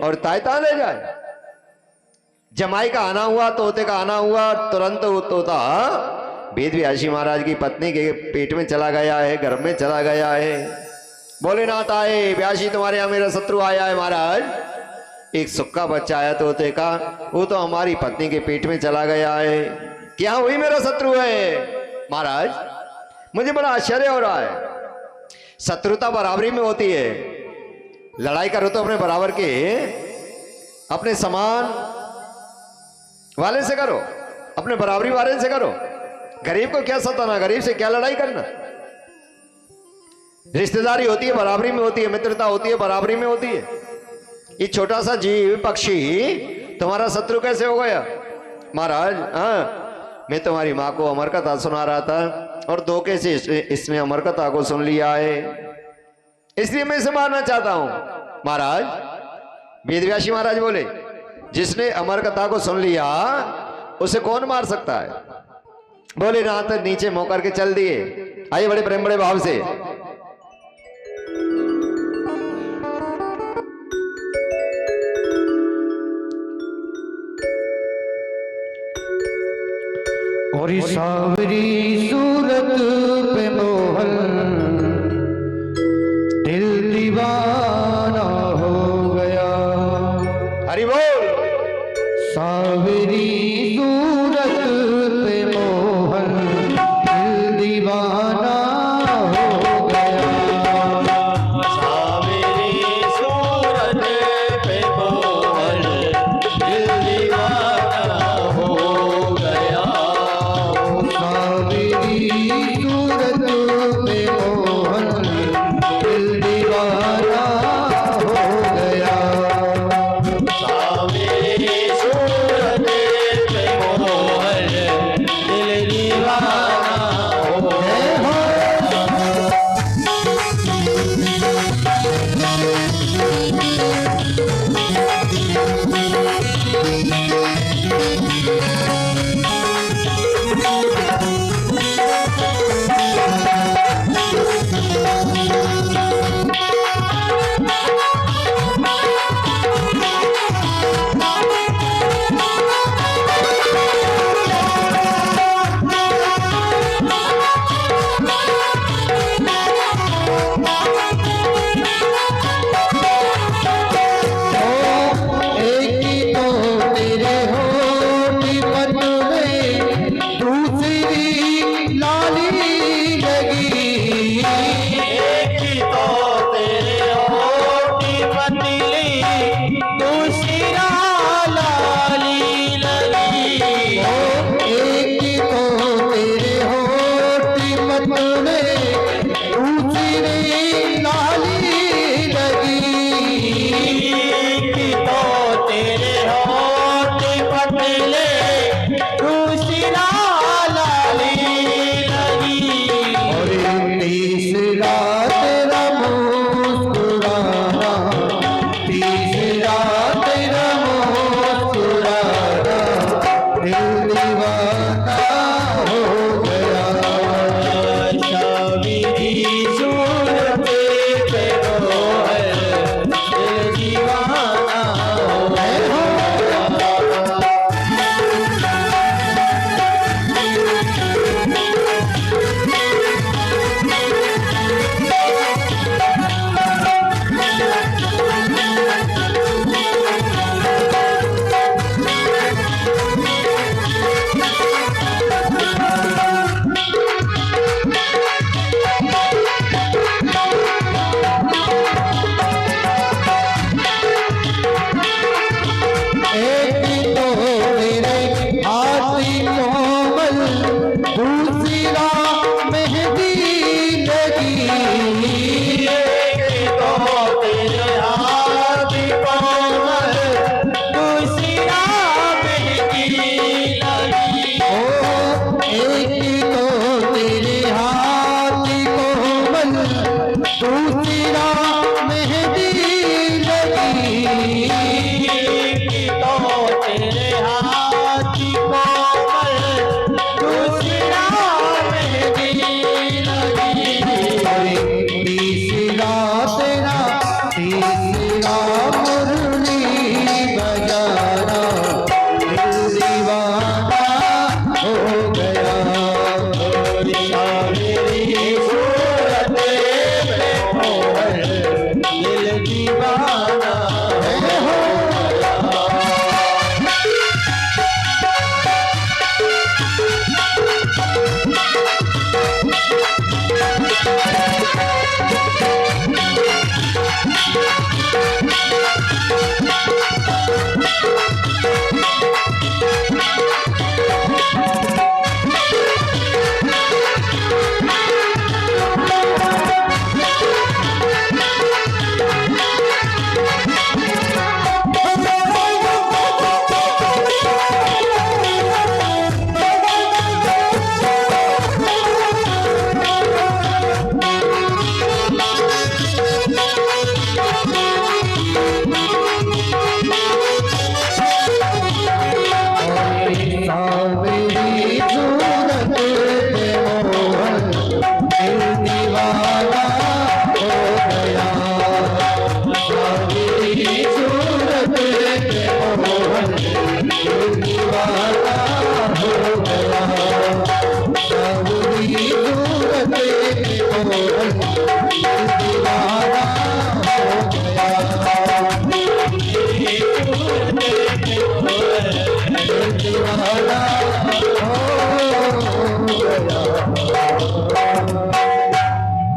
और तायता ले जाए। जमाई का आना हुआ, तोते का आना हुआ, तुरंत वो तोता वेद व्यासी महाराज की पत्नी के पेट में चला गया है, गर्भ में चला गया है। भोलेनाथ आए, व्यासी तुम्हारे यहाँ मेरा शत्रु आया है महाराज। एक सुक्का बच्चा आया तोते का, वो तो हमारी पत्नी के पेट में चला गया है। क्या वही मेरा शत्रु है महाराज? मुझे बड़ा आश्चर्य हो रहा है। शत्रुता बराबरी में होती है। लड़ाई करो तो अपने बराबर के, अपने समान वाले से करो, अपने बराबरी वाले से करो। गरीब को क्या सताना, गरीब से क्या लड़ाई करना। रिश्तेदारी होती है बराबरी में होती है, मित्रता होती है बराबरी में होती है। ये छोटा सा जीव पक्षी तुम्हारा शत्रु कैसे हो गया महाराज? हाँ, मैं तुम्हारी माँ को अमर कथा सुना रहा था और धोखे से इसने अमर कथा को सुन लिया है, इसलिए मैं इसे मारना चाहता हूं महाराज। वेदव्यासी महाराज बोले, जिसने अमर कथा को सुन लिया उसे कौन मार सकता है? बोले नाथ नीचे मुंह करके चल दिए। आइए बड़े प्रेम बड़े भाव से। और सावरी सूरत पे मोहन दिल दीवाना हो गया। हरि बोल। सावरी सूरत पे मोहन दिल दीवाना हो गया। सावरी सूरत पे मोहन दिल दीवाना हो गया। सावरी सूरत पे मोहन दिल दीवाना हो गया। सावरी सूरत पे मोहन दिल दीवाना हो गया। सावरी सूरत पे मोहन दिल दीवाना हो गया। दिल दीवाना हो गया।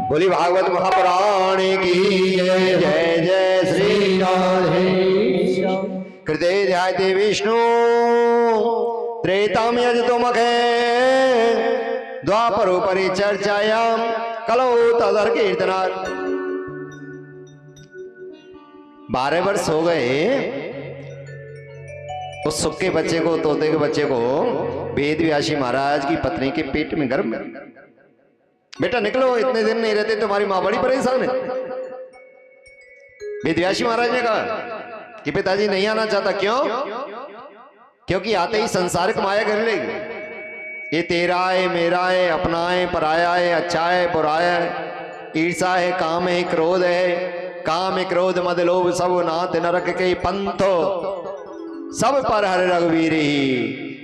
बोली भागवत महापुराण की जय। जय जय श्री राधे कृते ध्यायते विष्णु त्रेताम यजतो मखे द्वापरो परिचर्चायाम कलौ तदर कीर्तनात्। 12 वर्ष हो गए उस सुख के बच्चे को, तोते के बच्चे को वेद व्यासी महाराज की पत्नी के पेट में गर्भ में। बेटा निकलो, इतने दिन नहीं रहते, तुम्हारी मां बड़ी परेशान है। वेद व्यासी महाराज ने कहा कि पिताजी नहीं आना चाहता। क्यों? क्योंकि आते ही संसारिक माया कर लेगी। ये तेरा है, मेरा है, अपना है, पराया है, अच्छा है, बुरा है, ईर्षा है, काम है, क्रोध है। काम क्रोध मद लोभ सब नाथ नरक के पंथो सब पर हर रघुवीर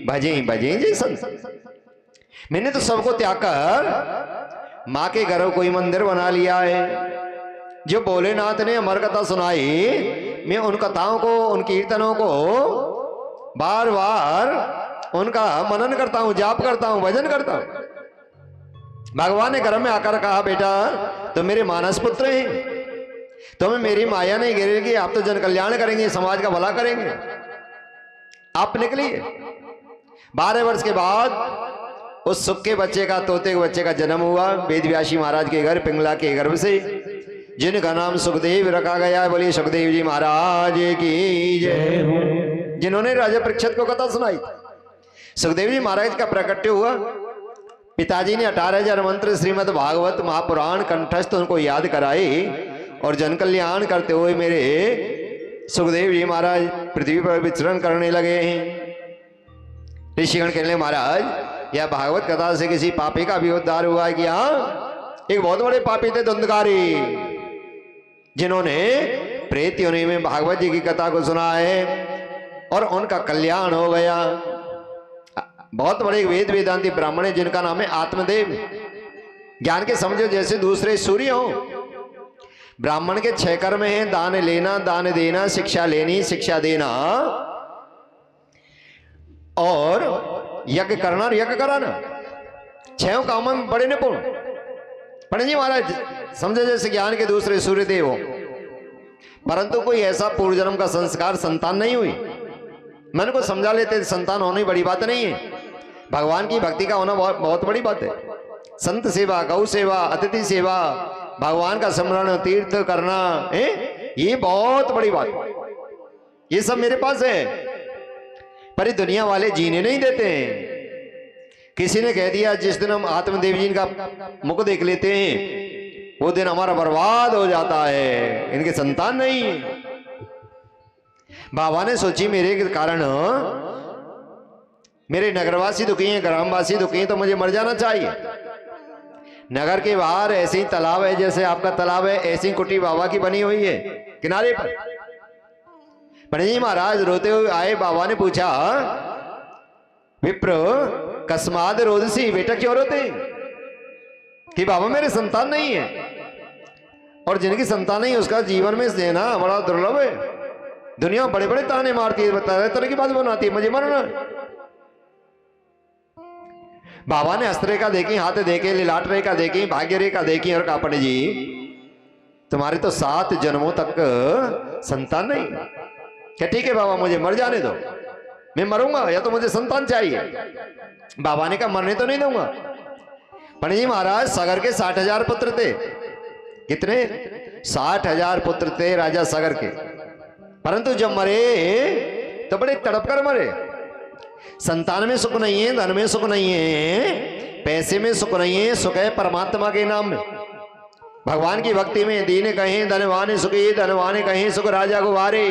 भजे भजे जी संत। मैंने तो सबको त्याग कर माँ के घर कोई मंदिर बना लिया है। जो भोलेनाथ ने अमर कथा सुनाई, मैं उन कथाओं को, उन कीर्तनों को बार बार उनका मनन करता हूं, जाप करता हूं, भजन करता हूं। भगवान ने घर में आकर कहा, बेटा तुम मेरे मानस पुत्र हैं, तुम्हें मेरी माया नहीं गिरेगी, आप तो जन कल्याण करेंगे, समाज का भला करेंगे। आप निकलिए। 12 वर्ष के बाद उस सुख के बच्चे का, तोते के बच्चे का जन्म हुआ वेद व्यासी महाराज के घर, पिंगला के गर्भ से, जिनका नाम सुखदेव रखा गया है। बोलिए सुखदेव जी महाराज की जय। जिन्होंने राजा परीक्षित को कथा सुनाई। सुखदेव जी महाराज का प्रकट्य हुआ। पिताजी ने 18,000 मंत्र श्रीमद् भागवत महापुराण कंठस्थ उनको याद कराए और जन कल्याण करते हुए मेरे सुखदेव जी महाराज पृथ्वी पर विचरण करने लगे हैं। ऋषिगण कहने महाराज, यह भागवत कथा से किसी पापी का भी उद्धार हुआ है कि हाँ? एक बहुत बड़े पापी थे धुंधकारी, जिन्होंने प्रेत योनि में भागवत जी की कथा को सुना है और उनका कल्याण हो गया। बहुत बड़े वेद वेदांती ब्राह्मण है जिनका नाम है आत्मदेव। ज्ञान के समझो जैसे दूसरे सूर्य हो। ब्राह्मण के 6 कर्म हैं, दान लेना, दान देना, शिक्षा लेनी, शिक्षा देना और यज्ञ करना और यज्ञ कराना। 6 कामों में बड़े निपुण। पंडित जी महाराज समझो जैसे ज्ञान के दूसरे सूर्य देव हो, परंतु कोई ऐसा पूर्व जन्म का संस्कार, संतान नहीं हुई। मन को समझा लेते, संतान होनी बड़ी बात नहीं है। भगवान की भक्ति का होना बहुत बड़ी बात है। संत सेवा, गौ सेवा, अतिथि सेवा, भगवान का स्मरण, तीर्थ करना है, ये बहुत बड़ी बात है। ये सब मेरे पास है, पर ये दुनिया वाले जीने नहीं देते हैं। किसी ने कह दिया जिस दिन हम आत्मदेव जी का मुख देख लेते हैं वो दिन हमारा बर्बाद हो जाता है, इनके संतान नहीं है। बाबा ने सोची मेरे के कारण मेरे नगरवासी दुखी हैं, ग्रामवासी दुखी हैं, तो मुझे मर जाना चाहिए। नगर के बाहर ऐसे ही तालाब है, जैसे आपका तालाब है, ऐसी कुटी बाबा की बनी हुई है किनारे पर। पंडित जी महाराज रोते हुए आए। बाबा ने पूछा, विप्र कस्माद रोदसी, बेटा क्यों रोते? कि बाबा मेरे संतान नहीं है, और जिनकी संतान नहीं उसका जीवन में देना बड़ा दुर्लभ है। दुनिया बड़े बड़े ताने मारती है, तरह तरह की बात बनाती है, मुझे मरना। बाबा ने हस्तरेखा देखी, हाथ देखे, लिलाट रेखा देखी, भाग्य रेखा देखी और कहा, पंडित जी तुम्हारे तो 7 जन्मों तक संतान नहीं। क्या ठीक है बाबा, मुझे मर जाने दो, मैं मरूंगा, या तो मुझे संतान चाहिए। बाबा ने कहा मरने तो नहीं दूंगा। पंडित जी महाराज सागर के 60,000 पुत्र थे। कितने? 60,000 पुत्र थे राजा सागर के, परंतु जब मरे तो बड़े तड़प कर मरे। संतान में सुख नहीं है, धन में सुख नहीं है, पैसे में सुख नहीं है, सुख है परमात्मा के नाम में, भगवान की भक्ति में। दीन कहें धनवान सुखी, धनवान कहें सुख राजा गुवारे,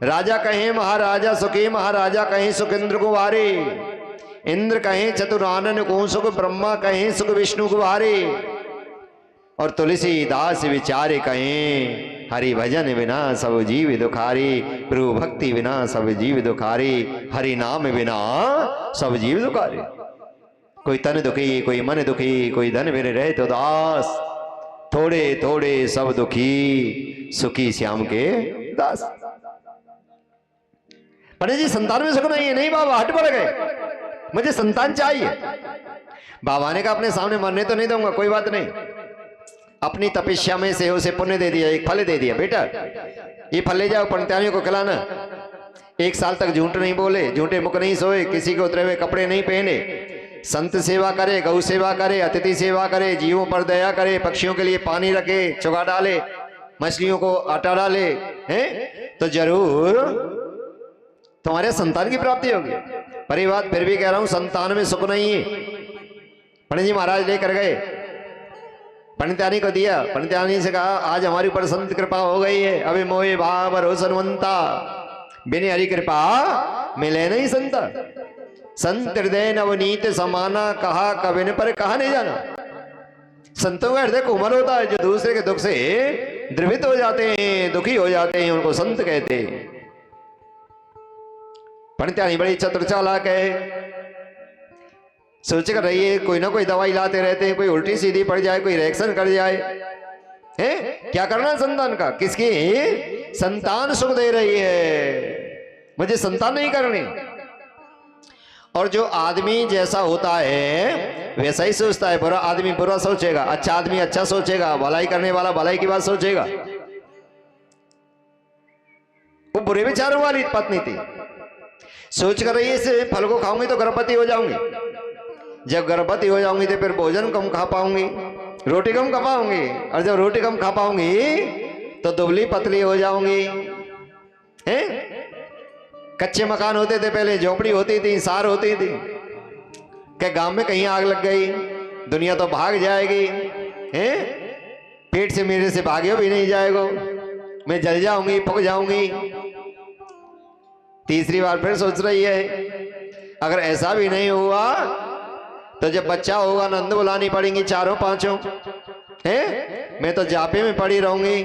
राजा कहें महाराजा सुखी, महाराजा कहें सुख इंद्र गुवारे, इंद्र कहें चतुरानन को सुख, ब्रह्मा कहें सुख विष्णु गुवारे। और तुलसीदास विचारे कहें, हरि भजन बिना सब जीव दुखारी, प्रभु भक्ति बिना सब जीव दुखारी, हरि नाम बिना सब जीव दुखारी। कोई तन दुखी, कोई मन दुखी, कोई धन बिन रहे तो दास, थोड़े थोड़े सब दुखी, सुखी श्याम के दास। पंडित जी संतान में सुख नहीं है। नहीं बाबा, हट पड़ गए, मुझे संतान चाहिए। बाबा ने कहा अपने सामने मरने तो नहीं दूंगा, कोई बात नहीं। अपनी तपस्या में से उसे पुण्य दे दिया, एक फल दे दिया, बेटा ये फल ले जाओ, पंडितानियों को खिलाना। 1 साल तक झूठ नहीं बोले, झूठे मुख नहीं सोए, किसी के उतरे हुए कपड़े नहीं पहने, संत सेवा करे, गौ सेवा करे, अतिथि सेवा करे, जीवों पर दया करे, पक्षियों के लिए पानी रखे, चुगा डाले, मछलियों को आटा डाले, हैं तो जरूर तुम्हारे संतान की प्राप्ति होगी। पर ये बात फिर भी कह रहा हूं, संतान में सुख नहीं है। पंडित जी महाराज लेकर गए, पंडितानी को दिया। पंडितानी से कहा आज हमारी ऊपर संत कृपा हो गई है, अभी मोहे भाव रोशनवंता, बिन हरि कृपा मिले नहीं संता। संत हृदय नवनीत समाना, कहा कबिन पर कहा नहीं जाना। संतों का हृदय कोमल होता है, जो दूसरे के दुख से द्रवित हो जाते हैं, दुखी हो जाते हैं, उनको संत कहते हैं। पंडितानी बड़ी चतुर चालाक है, सोच कर रही है कोई ना कोई दवाई लाते रहते हैं, कोई उल्टी सीधी पड़ जाए, कोई रिएक्शन कर जाए, हैं क्या करना है संतान का? किसकी संतान सुख दे रही है, मुझे संतान नहीं करनी। और जो आदमी जैसा होता है वैसा ही सोचता है। बुरा आदमी बुरा सोचेगा, अच्छा आदमी अच्छा सोचेगा, भलाई करने वाला भलाई की बात सोचेगा। वो बुरे विचारों वाली पत्नी थी, सोच कर रही है इस फल को खाऊंगी तो गर्भवती हो जाऊंगी, जब गर्भवती हो जाऊंगी तो फिर भोजन कम खा पाऊंगी, रोटी कम खा पाऊंगी, और जब रोटी कम खा पाऊंगी तो दुबली पतली हो जाऊंगी। हैं कच्चे मकान होते थे पहले, झोपड़ी होती थी, सार होती थी, क्या गांव में कहीं आग लग गई दुनिया तो भाग जाएगी, हैं पेट से मेरे से भागे भी नहीं जाएगा, मैं जल जाऊंगी, पक जाऊंगी। तीसरी बार फिर सोच रही है अगर ऐसा भी नहीं हुआ तो जब बच्चा होगा नंद बुलानी पड़ेंगी चारों पांचों, हैं मैं तो जापे में पड़ी रहूंगी,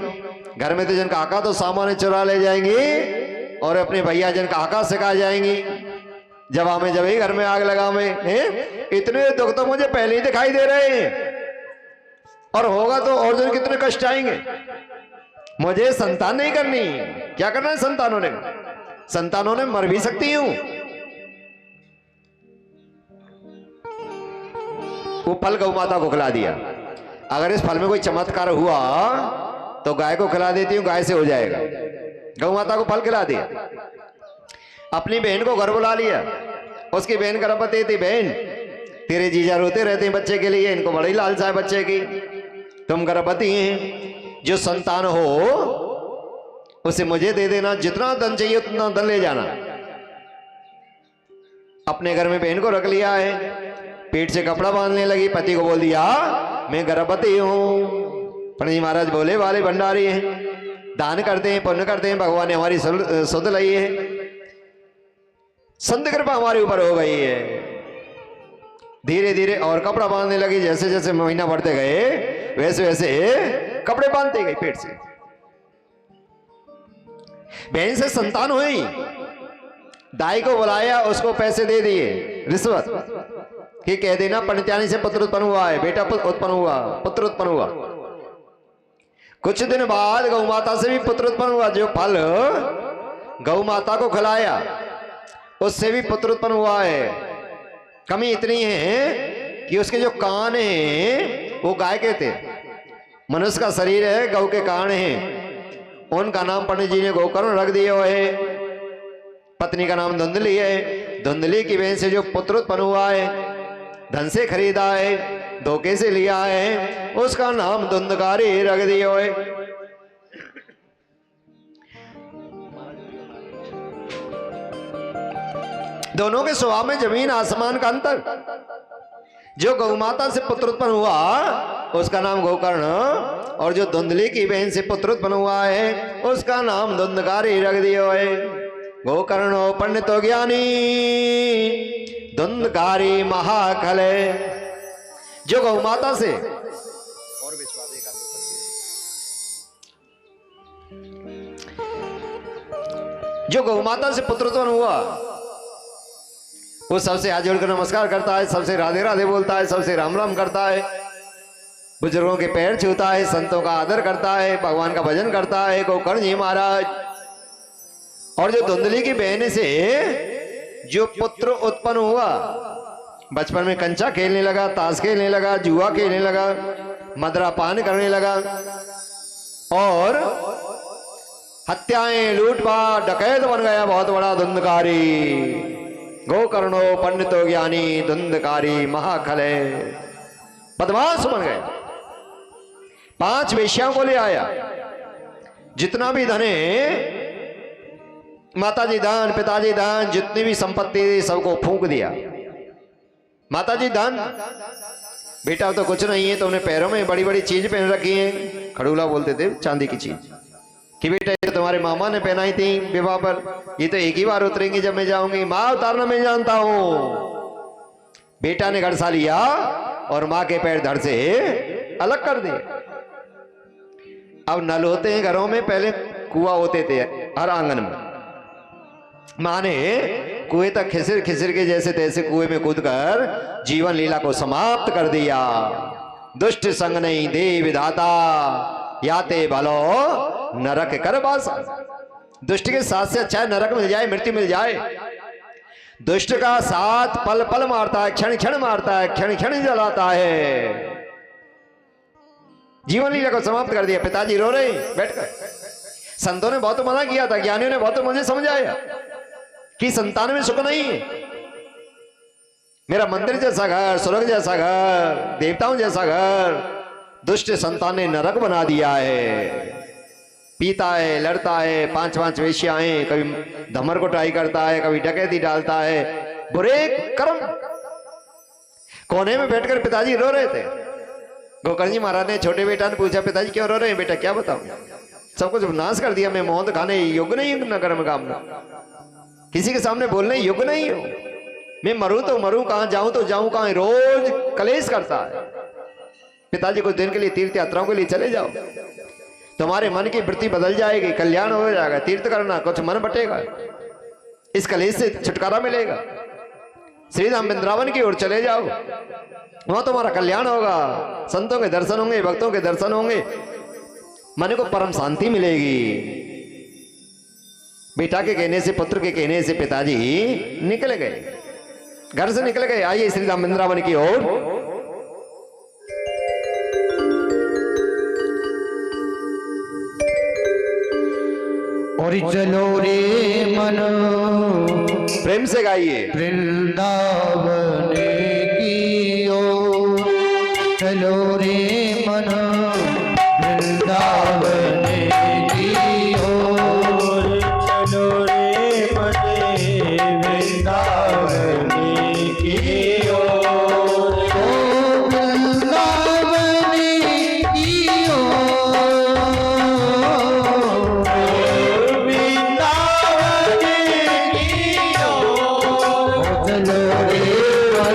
घर में तो जन काका तो सामान चुरा ले जाएंगी और अपने भैया जन काका सिखा जाएंगी, जब हमें जब ही घर में आग लगा में। इतने दुख तो मुझे पहले ही दिखाई दे रहे हैं, और होगा तो और जन कितने कष्ट आएंगे। मुझे संतान नहीं करनी। क्या करना है संतानों ने? संतानों ने मर भी सकती हूं। वो फल गौ माता को खिला दिया। अगर इस फल में कोई चमत्कार हुआ तो गाय को खिला देती हूँ, गाय से हो जाएगा। गौ माता को फल खिला दिया, अपनी बहन को घर बुला लिया। उसकी बहन गर्भवती थी। बहन तेरे जीजा रोते रहते हैं बच्चे के लिए, इनको बड़ी लालसा है बच्चे की, तुम गर्भवती हैं, जो संतान हो उसे मुझे दे देना, जितना धन चाहिए उतना धन ले जाना। अपने घर में बहन को रख लिया है, पेट से कपड़ा बांधने लगी, पति को बोल दिया मैं गर्भवती हूं। पंडित जी महाराज बोले वाले भंडारी हैं, दान करते हैं, पुण्य करते हैं, भगवान ने हमारी सुध ली है, संत कृपा हमारे ऊपर हो गई है। धीरे धीरे और कपड़ा बांधने लगी, जैसे जैसे महीना बढ़ते गए वैसे वैसे कपड़े बांधते गए पेट से। बहन से संतान हुई, दाई को बुलाया, उसको पैसे दे दिए रिश्वत कि कह देना पंडितानी से पुत्र उत्पन्न हुआ है, बेटा उत्पन्न हुआ, पुत्र उत्पन्न हुआ। कुछ दिन बाद गौ माता से भी पुत्र उत्पन्न हुआ। जो फल गौ माता को खिलाया उससे भी पुत्र उत्पन्न हुआ है। कमी इतनी है कि उसके जो कान हैं वो गाय के थे, मनुष्य का शरीर है, गौ के कान हैं, उनका नाम पंडित जी ने गोकर्ण रख दिया है। पत्नी का नाम धुंधली है। धुंधली की बहन से जो पुत्र उत्पन्न हुआ है, धन से खरीदा है, धोखे से लिया है, उसका नाम धुंधकारी रख दिया है। दोनों के स्वभाव में जमीन आसमान का अंतर। जो गौ माता से पुत्र उत्पन्न हुआ उसका नाम गोकर्ण, और जो धुंधली की बहन से पुत्र उत्पन्न हुआ है उसका नाम धुंधकारी रख दिया है। गोकर्णो पंडितो ज्ञानी, धुंधकारी महाखल। जो गौ माता से और विश्वास जो गौ माता से पुत्रोत्पन्न हुआ वो सबसे हाथ जोड़कर नमस्कार करता है, सबसे राधे राधे बोलता है, सबसे राम राम करता है, बुजुर्गों के पैर छूता है, संतों का आदर करता है, भगवान का भजन करता है गोकर्ण जी महाराज। और जो धुंधली की बहन से जो पुत्र उत्पन्न हुआ, बचपन में कंचा खेलने लगा, ताश खेलने लगा, जुआ खेलने लगा, मदरा पान करने लगा और हत्याएं लूटपाट डकैत बन गया, बहुत बड़ा धुंधकारी। गोकर्णो पंडितो ज्ञानी धुंधकारी महाखले बदमाश बन गए। 5 वेश्याओं को ले आया, जितना भी धन है, माताजी दान पिताजी दान जितनी भी संपत्ति थी सबको फूंक दिया। माताजी दान, बेटा तो कुछ नहीं है, तुमने पैरों में बड़ी बड़ी चीज पहन रखी है, खड़ूला बोलते थे चांदी की चीज, कि बेटा ये तुम्हारे मामा ने पहनाई थी विवाह पर, ये तो एक ही बार उतरेंगी जब मैं जाऊंगी, माँ उतारना मैं जानता हूं। बेटा ने गड़सा लिया और माँ के पैर धड़ से अलग कर दिए। अब नल होते हैं घरों में, पहले कुआं होते थे हर आंगन में। माँ ने कुएं तक खिसर खिसर के जैसे तैसे कुएं में कूदकर जीवन लीला को समाप्त कर दिया। दुष्ट संग नहीं दे विधाता, याते भलो नरक कर बासा। दुष्ट के साथ से अच्छा है नरक मिल जाए, मृत्यु मिल जाए। दुष्ट का साथ पल पल मारता है, क्षण क्षण मारता है, क्षण क्षण जलाता है। जीवन लीला को समाप्त कर दिया। पिताजी रो रहे बैठकर। संतों ने बहुत मना किया था, ज्ञानियों ने बहुत मुझे समझाया कि संतान में सुख नहीं है। मेरा मंदिर जैसा घर, स्वर्ग जैसा घर, देवताओं जैसा घर, दुष्ट संतान ने नरक बना दिया है। पीता है, लड़ता है, 5-5 वेश्याएं, कभी धमर को ट्राई करता है, कभी डकैती डालता है, बुरे कर्म। कोने में बैठकर पिताजी रो रहे थे। गोकर्ण जी महाराज ने छोटे बेटा ने पूछा, पिताजी क्यों रो रहे हैं? बेटा क्या बताऊं, सब कुछ नाश कर दिया, मैं मोहन खाने योग्य नहीं हूं, नगर में काम में किसी के सामने बोलने योग्य नहीं हूं। मैं मरूं तो मरूं कहां, जाऊं तो जाऊं कहां, रोज कलेश करता है। पिताजी कुछ दिन के लिए तीर्थ यात्राओं के लिए चले जाओ, तुम्हारे मन की वृत्ति बदल जाएगी, कल्याण हो जाएगा। तीर्थ करना, कुछ मन बटेगा, इस कलेश से छुटकारा मिलेगा। श्री धाम वृंदावन की ओर चले जाओ, वहां तुम्हारा कल्याण होगा, संतों के दर्शन होंगे, भक्तों के दर्शन होंगे, मन को परम शांति मिलेगी। बेटा के कहने से, पुत्र के कहने से पिताजी निकल गए, घर से निकल गए। आइए श्री धाम वृंदावन की ओर। और चलो रे मन प्रेम से गाइए। वृंदावन की ओर, चलो रे मन वृंदावन की ओर, चलो रे मने वृंदावन की ओर। ओ वृंदावन की ओर, वृंदावन की ओर। चलो रे मन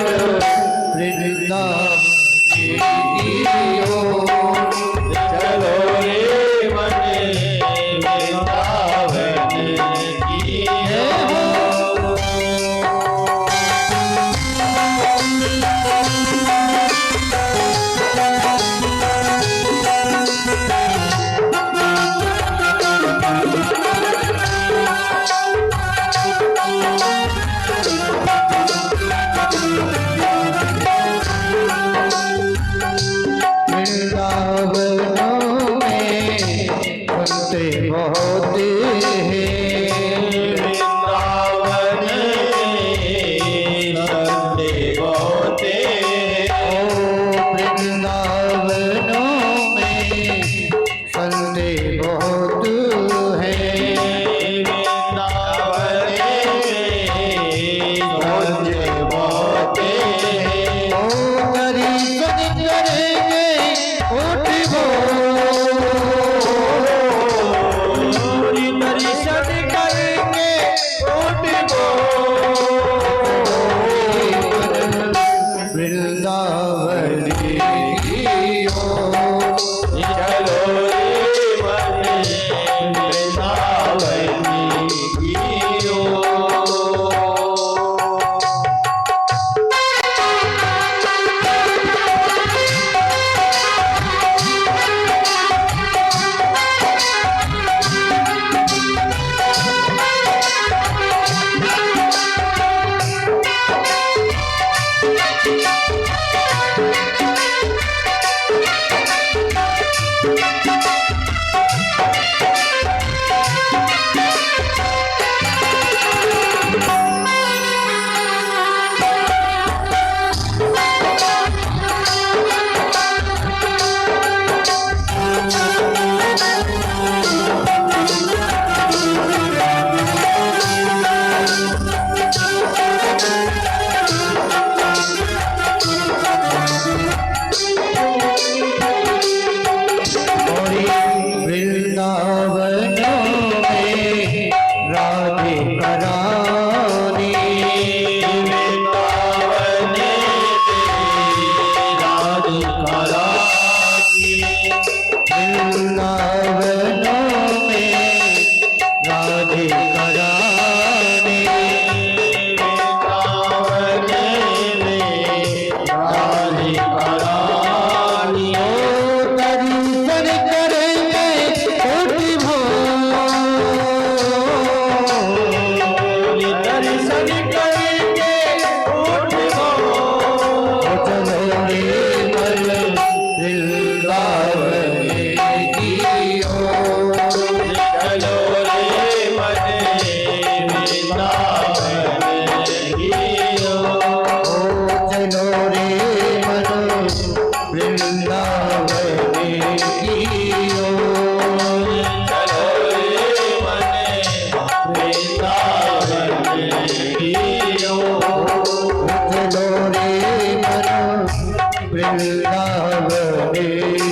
वृंदावन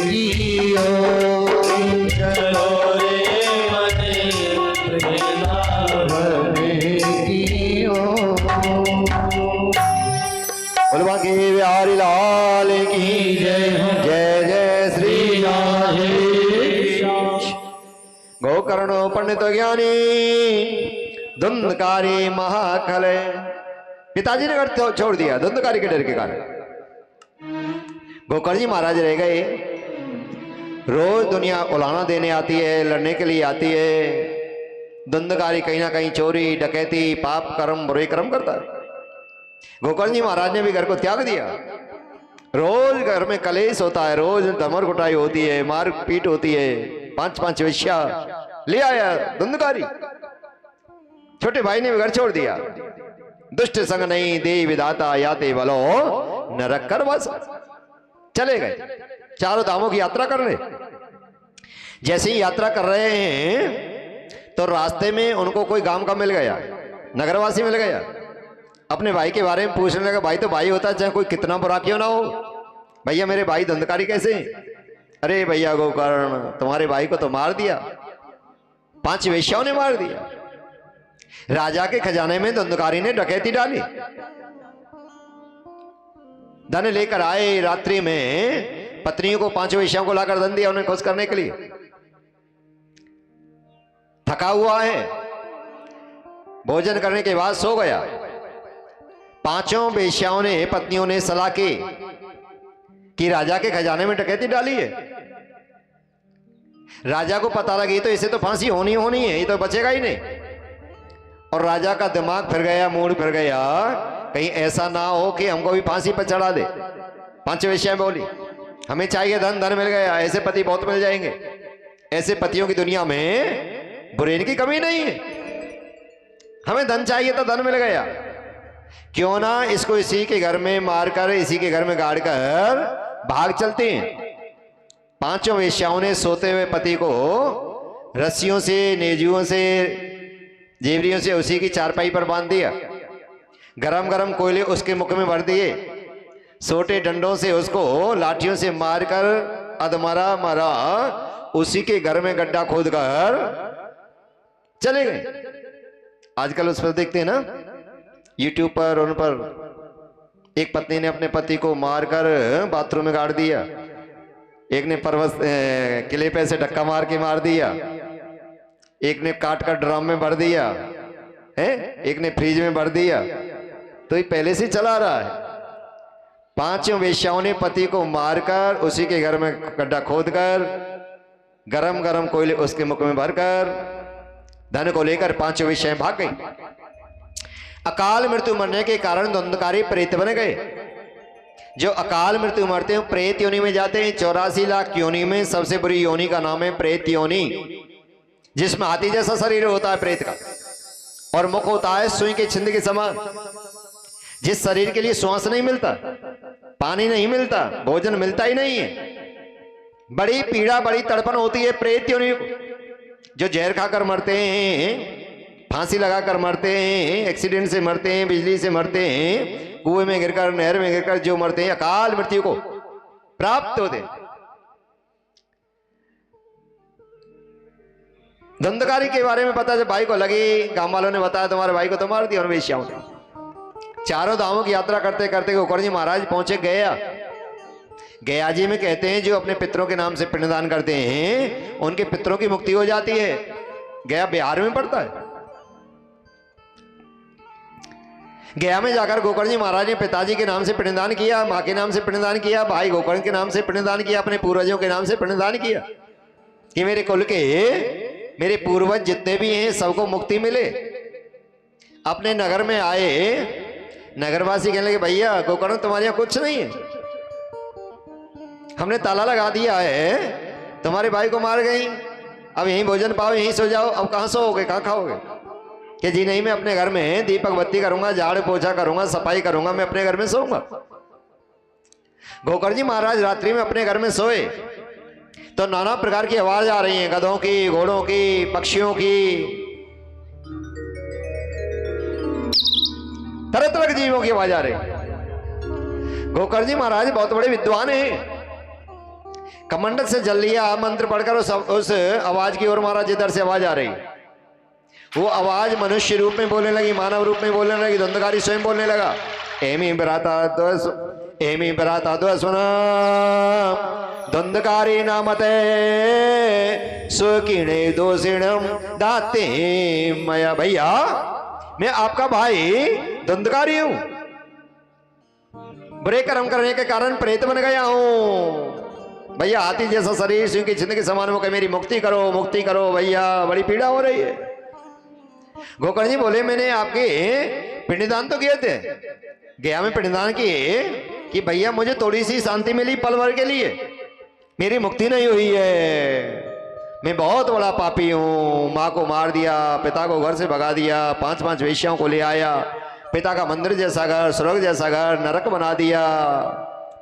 की ओर चलो रे मने वृंदावन की ओर। बोलवा की बिहारी लाल की जय। जय जय श्री राधे। गोकर्णो पंडित ज्ञानी धुंधकारी महाखल। पिताजी ने घर छोड़ दिया धुंधकारी के डर के कारण। गोकर्ण जी महाराज रह गए। रोज दुनिया उलाना देने आती है, लड़ने के लिए आती है। धुंधकारी कहीं ना कहीं चोरी डकैती पाप कर्म बुरे कर्म करता है। गोकर्ण जी महाराज ने भी घर को त्याग दिया। रोज घर में कलेश होता है, रोज धमर कुटाई होती है, मार पीट होती है। 5-5 वेश्या ले आया धुंधकारी। छोटे भाई ने भी घर छोड़ दिया। दुष्ट संग नहीं दे विधाता याते बलो नरक कर बस। चले गए 4 धामों की यात्रा करने। जैसे ही यात्रा कर रहे हैं तो रास्ते में उनको कोई गांव का मिल गया, नगरवासी मिल गया। अपने भाई के बारे में पूछने लगा। भाई तो भाई होता है, चाहे कोई कितना बुरा क्यों ना हो। भैया मेरे भाई धुंधकारी कैसे? अरे भैया गोकर्ण तुम्हारे भाई को तो मार दिया, 5 वेश्याओं ने मार दिया। राजा के खजाने में धुंधकारी ने डकैती डाली। धन लेकर आए। रात्रि में पत्नियों को 5 वेश्याओं को लाकर धन दिया उन्हें खुश करने के लिए। थका हुआ है, भोजन करने के बाद सो गया। 5 वेश्याओं ने पत्नियों ने सलाह की कि राजा के खजाने में डकैती डाली है। राजा को पता लगी तो इसे तो फांसी होनी होनी है, ये तो बचेगा ही नहीं। और राजा का दिमाग फिर गया, मूड फिर गया, कहीं ऐसा ना हो कि हमको भी फांसी पर चढ़ा दे। 5 वेश्याएं बोली हमें चाहिए धन, धन मिल गया। ऐसे पति बहुत मिल जाएंगे। ऐसे पतियों की दुनिया में बुरे की कमी नहीं है। हमें धन चाहिए तो धन मिल गया, क्यों ना इसको इसी के घर में मारकर, इसी के घर में गाड़ कर भाग चलते हैं। 5 वेश्याओं ने सोते हुए पति को रस्सियों से, नेजुओं से, जेवरियों से उसी की चारपाई पर बांध दिया। गरम गरम कोयले उसके मुख में भर दिए। सोटे डंडों से उसको लाठियों से मारकर अधमरा मरा उसी के घर में गड्ढा खोद कर चले गए। आजकल उस पर देखते हैं ना यूट्यूब पर, उन पर एक पत्नी ने अपने पति को मारकर बाथरूम में गाड़ दिया। एक ने पर्वत किले पे से धक्का मार के मार दिया। एक ने काट कर ड्रम में भर दिया है, एक ने फ्रिज में भर दिया। तो ये पहले से चला रहा है। 5 वेश्याओं ने पति को मारकर उसी के घर में गड्ढा खोदकर गरम गरम कोयले उसके मुख में भरकर धन को लेकर 5 वेश्याएं भाग गई। अकाल मृत्यु मरने के कारण धुंधकारी प्रेत बन गए। जो अकाल मृत्यु मरते हैं प्रेत योनि में जाते हैं। 84 लाख योनि में सबसे बुरी योनि का नाम है प्रेत योनि, जिसमें हाथी जैसा शरीर होता है प्रेत का, और मुख होता है सुई के छिंद के समान। जिस शरीर के लिए श्वास नहीं मिलता, पानी नहीं मिलता, भोजन मिलता ही नहीं है, बड़ी पीड़ा बड़ी तड़पन होती है प्रेत योनि को। जो जहर खाकर मरते हैं, फांसी लगाकर मरते हैं, एक्सीडेंट से मरते हैं, बिजली से मरते हैं, कुएं में गिरकर, नहर में गिरकर जो मरते हैं, अकाल मृत्यु को प्राप्त होते हैं। धुंधकारी के बारे में पता जब भाई को लगी, गांव वालों ने बताया तुम्हारे भाई को तो मार दिया। और वेश्याओं ने 4 धामों की यात्रा करते करते गोकर्ण जी महाराज पहुंचे गया। गया जी में कहते हैं जो अपने पितरों के नाम से पिंडदान करते हैं उनके पितरों की मुक्ति हो जाती है। गया बिहार में पड़ता है। गया में जाकर गोकर्ण जी महाराज ने पिताजी के नाम से पिंडदान किया, माँ के नाम से पिंडदान किया, भाई गोकर्ण के नाम से पिंडदान किया, अपने पूर्वजों के नाम से पिंडदान किया कि मेरे कुल के, मेरे पूर्वज जितने भी हैं सबको मुक्ति मिले। अपने नगर में आए, नगरवासी कहने लगे भैया गोकर्ण तुम्हारे यहाँ कुछ नहीं है, हमने ताला लगा दिया है, तुम्हारे भाई को मार गई, अब यहीं भोजन पाओ, यहीं सो जाओ। अब कहाँ सोओगे, कहाँ खाओगे? कि जी नहीं, मैं अपने घर में दीपक बत्ती करूंगा, झाड़ पोछा करूंगा, सफाई करूंगा, मैं अपने घर में सोऊंगा। गोकर्ण जी महाराज रात्रि में अपने घर में सोए तो नाना प्रकार की आवाज आ रही है, गधों की, घोड़ों की, पक्षियों की, तरह तरह के जीवों की आवाज आ रही। गोकर्ण जी महाराज बहुत बड़े विद्वान हैं। कमंडल से जल लिया मंत्र पढ़कर उस आवाज की ओर महाराज जिधर से आवाज आ रही, वो आवाज मनुष्य रूप में बोलने लगी, मानव रूप में बोलने लगी। धुंधकारी स्वयं बोलने लगा, एमी बराता स्वना धुंधकारी नामते सुकिणे दोषिणम दाते मया। भैया मैं आपका भाई धुंधकारी हूं, बुरे कर्म करने के कारण प्रेत बन गया हूं। भैया हाथी जैसा शरीर, सिंह की छिंद के समान हो, मेरी मुक्ति करो, मुक्ति करो भैया, बड़ी पीड़ा हो रही है। गोकर्ण जी बोले, मैंने आपके पिंडदान तो किए थे, गया में पिंडदान किए कि भैया मुझे थोड़ी सी शांति मिली पल भर के लिए, मेरी मुक्ति नहीं हुई है। मैं बहुत बड़ा पापी हूं, माँ को मार दिया, पिता को घर से भगा दिया, 5-5 वेश्याओं को ले आया, पिता का मंदिर जैसा घर, स्वर्ग जैसा घर नरक बना दिया।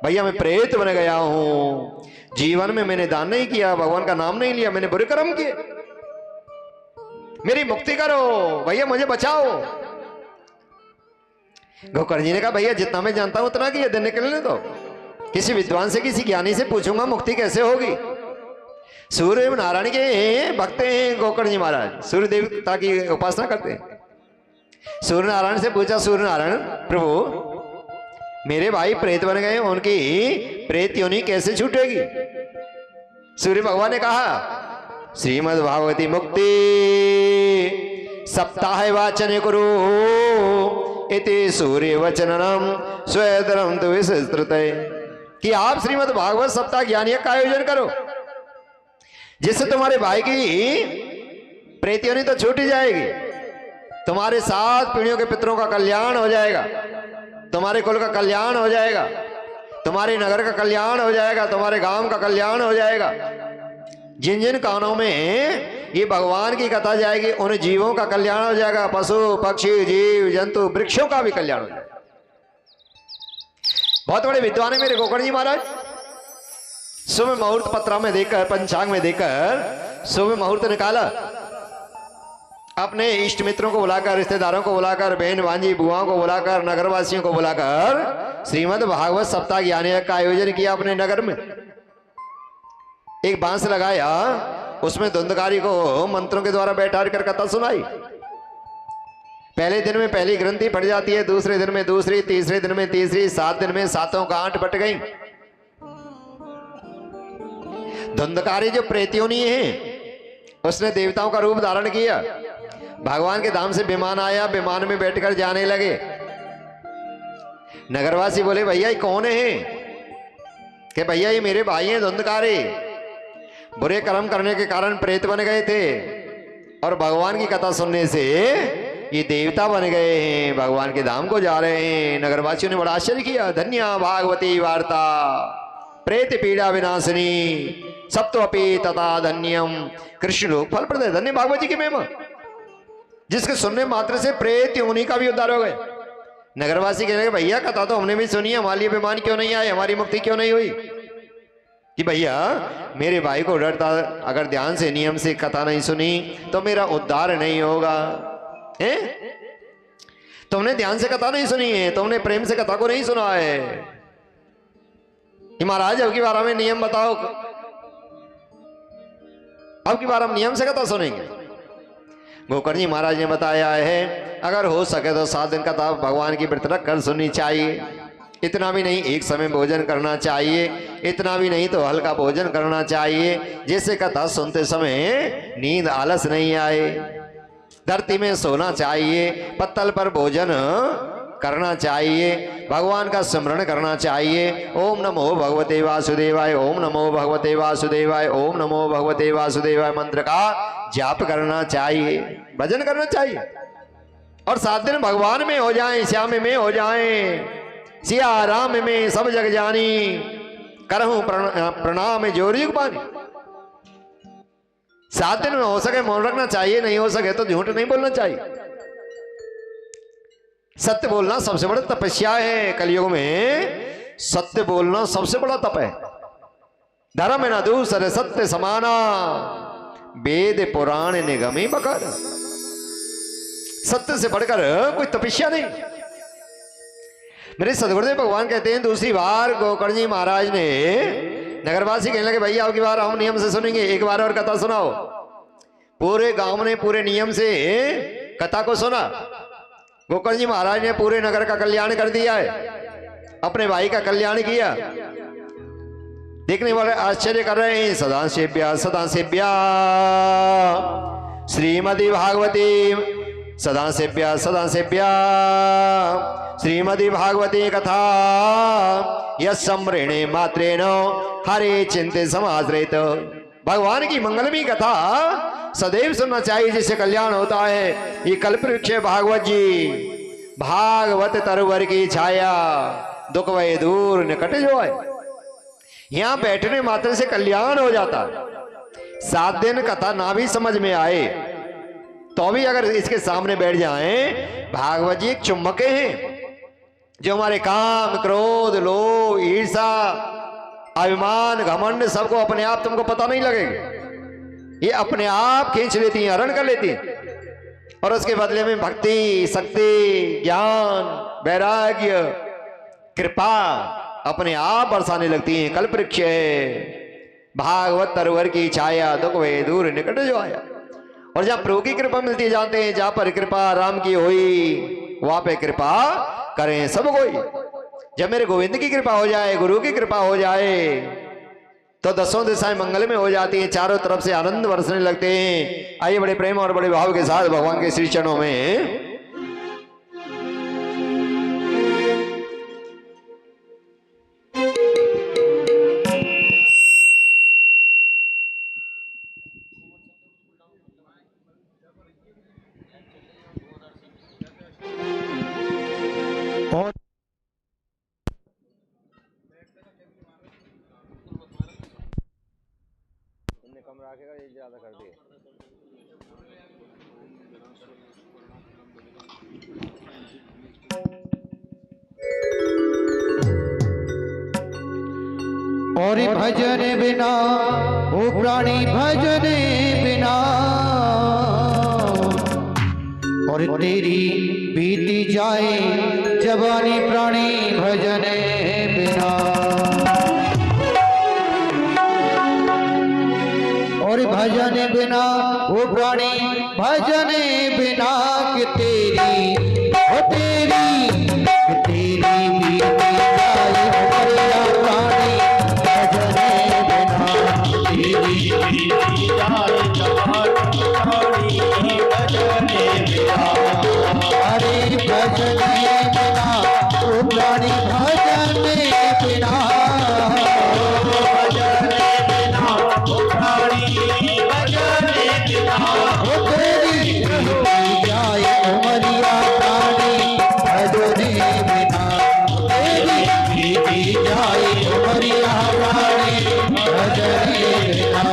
भैया मैं प्रेत बन गया हूं, जीवन में मैंने दान नहीं किया, भगवान का नाम नहीं लिया, मैंने बुरे कर्म किए, मेरी मुक्ति करो भैया, मुझे बचाओ। गोकर्ण जी ने कहा, भैया जितना मैं जानता हूं उतना किया, दिन निकलने दो, किसी विद्वान से, किसी ज्ञानी से पूछूंगा मुक्ति कैसे होगी। सूर्य नारायण के भक्त हैं गोकर्ण जी महाराज, सूर्य देवता की उपासना करते हैं। सूर्य नारायण से पूछा, सूर्य नारायण प्रभु मेरे भाई प्रेत बन गए, उनकी प्रेत योनि कैसे छूटेगी। सूर्य भगवान ने कहा, श्रीमद् भागवती मुक्ति सप्ताह वाचन कुरु इति सूर्य वचनम स्वेदरम तो विस्तृत, कि आप श्रीमद् भागवत सप्ताह ज्ञान यज्ञ का आयोजन करो, जिससे तुम्हारे भाई की प्रेत योनि तो छूट ही जाएगी, तुम्हारे 7 पीढ़ियों के पितरों का कल्याण हो जाएगा, तुम्हारे कुल का कल्याण हो जाएगा, तुम्हारे नगर का कल्याण हो जाएगा, तुम्हारे गांव का कल्याण हो जाएगा। जिन जिन कानों में ये भगवान की कथा जाएगी उन जीवों का कल्याण हो जाएगा, पशु पक्षी जीव जंतु वृक्षों का भी कल्याण हो जाएगा। बहुत बड़े विद्वान है मेरे गोकर्ण जी महाराज। सुबह मुहूर्त पत्रा में देखकर, पंचांग में देखकर सुबह मुहूर्त निकाला, अपने इष्ट मित्रों को बुलाकर, रिश्तेदारों को बुलाकर, बहन भांजी बुआओं को बुलाकर, नगरवासियों को बुलाकर श्रीमद् भागवत सप्ताह ज्ञान यज्ञ का आयोजन किया अपने नगर में। एक बांस लगाया, उसमें धुंधकारी को मंत्रों के द्वारा बैठा कर कथा सुनाई। पहले दिन में पहली ग्रंथि फट जाती है, दूसरे दिन में दूसरी, तीसरे दिन में तीसरी, 7 दिन में 7 गांठ फट गई। धुंधकारी जो प्रेत्योनी है उसने देवताओं का रूप धारण किया, भगवान के धाम से विमान आया, विमान में बैठकर जाने लगे। नगरवासी बोले, भैया ये कौन है? कि भैया ये मेरे भाई हैं धुंधकारी, बुरे कर्म करने के कारण प्रेत बन गए थे और भगवान की कथा सुनने से ये देवता बन गए हैं, भगवान के धाम को जा रहे हैं। नगरवासियों ने बड़ा आश्चर्य किया। धन्या भागवती वार्ता प्रेत पीड़ा विनाशिनी सत्वपि तथा धन्यम कृष्ण लोक फल प्रदय। धन्य भागवत जी की महिमा, जिसके सुनने मात्र से प्रेत योनि का भी उद्धार हो गए। नगरवासी कहने लगे, भैया कथा तो हमने भी सुनी, हमारे लिए विमान क्यों नहीं आए, हमारी मुक्ति क्यों नहीं हुई? कि भैया मेरे भाई को डर था, अगर ध्यान से नियम से कथा नहीं सुनी तो मेरा उद्धार नहीं होगा। तुमने ध्यान से कथा नहीं सुनी है, तुमने प्रेम से कथा को नहीं सुना है। कि महाराज अब की बार हमें नियम बताओ, अब की बार हम नियम से कथा सुनेंगे। गोकर्ण जी महाराज ने बताया है, अगर हो सके तो 7 दिन कथा भगवान की व्रत रख कर सुननी चाहिए। इतना भी नहीं, एक समय भोजन करना चाहिए, इतना भी नहीं तो हल्का भोजन करना चाहिए, जिससे कथा सुनते समय नींद आलस नहीं आए। धरती में सोना चाहिए, पत्तल पर भोजन करना चाहिए, भगवान का स्मरण करना चाहिए। ओम नमो भगवते वासुदेवाय, ओम नमो भगवते वासुदेवाय, ओम नमो भगवते वासुदेवाय मंत्र का जाप करना चाहिए, भजन करना चाहिए। और 7 दिन भगवान में हो जाएं, श्याम में हो जाएं, सिया राम में सब जग जानी, करहूं प्रणाम जोर युग पानी। 7 दिन में हो सके मौन रखना चाहिए, नहीं हो सके तो झूठ नहीं बोलना चाहिए। सत्य बोलना सबसे बड़ा तपस्या है। कलयुग में सत्य बोलना सबसे बड़ा तप है। धर्म न दूसरे सत्य समाना, वेद पुराण निगमी बकर। सत्य से बढ़कर कोई तपस्या नहीं। मेरे सदगुरुदेव भगवान कहते हैं दूसरी बार गोकर्ण जी महाराज ने नगरवासी कहने लगे भैया आपकी बार हम नियम से सुनेंगे, एक बार और कथा सुनाओ। पूरे गांव ने पूरे नियम से कथा को सुना। गोकर्ण जी महाराज ने पूरे नगर का कल्याण कर दिया है, अपने भाई का कल्याण किया। देखने वाले आश्चर्य कर रहे हैं। सदा सेव्या श्रीमती भागवती, सदा सेव्या श्रीमती भागवती कथा यम्रेणे मात्रेण हरे चिंते समाश्रित। भगवान की मंगलमयी कथा सदैव सुनना चाहिए, जिससे कल्याण होता है। ये कल्पवृक्ष भागवत जी, भागवत तरवर की छाया, दुख वह दूर निकट जो है। यहां बैठने मात्र से कल्याण हो जाता। 7 दिन कथा ना भी समझ में आए तो भी अगर इसके सामने बैठ जाएं, भागवत जी एक चुम्बके हैं जो हमारे काम, क्रोध, लोभ, ईर्षा, अभिमान, घमंड सबको अपने आप तुमको पता नहीं लगेगा। ये अपने आप खींच लेती हैं, हरण कर लेती हैं और उसके बदले में भक्ति, शक्ति, ज्ञान, वैराग्य, कृपा अपने आप बरसाने लगती हैं। कल्पवृक्ष भागवत तरवर की छाया, दुख वे दूर निकट जो आया। और जहां प्रभु की कृपा मिलती है, जानते हैं जहां पर कृपा राम की हुई वहां पे कृपा करें सब कोई। जब मेरे गोविंद की कृपा हो जाए, गुरु की कृपा हो जाए तो 10 दिशाएं मंगल में हो जाती हैं, चारों तरफ से आनंद बरसने लगते हैं। आइए बड़े प्रेम और बड़े भाव के साथ भगवान के श्री चरणों में कम रखेगा, ये ज्यादा कर दिए। और भजन बिना ओ प्राणी भजन बिना, और तेरी बीती जाए जवानी प्राणी भजन बिना। और भजन बिना वो प्राणी भजन बिना कि तेरी ओ तेरी बीती जाए हमारा प्राणी भजन बिना। तेरी बीती जाए जवानी भजन बिना। अरे भजन बिना वो प्राणी भजन बिना।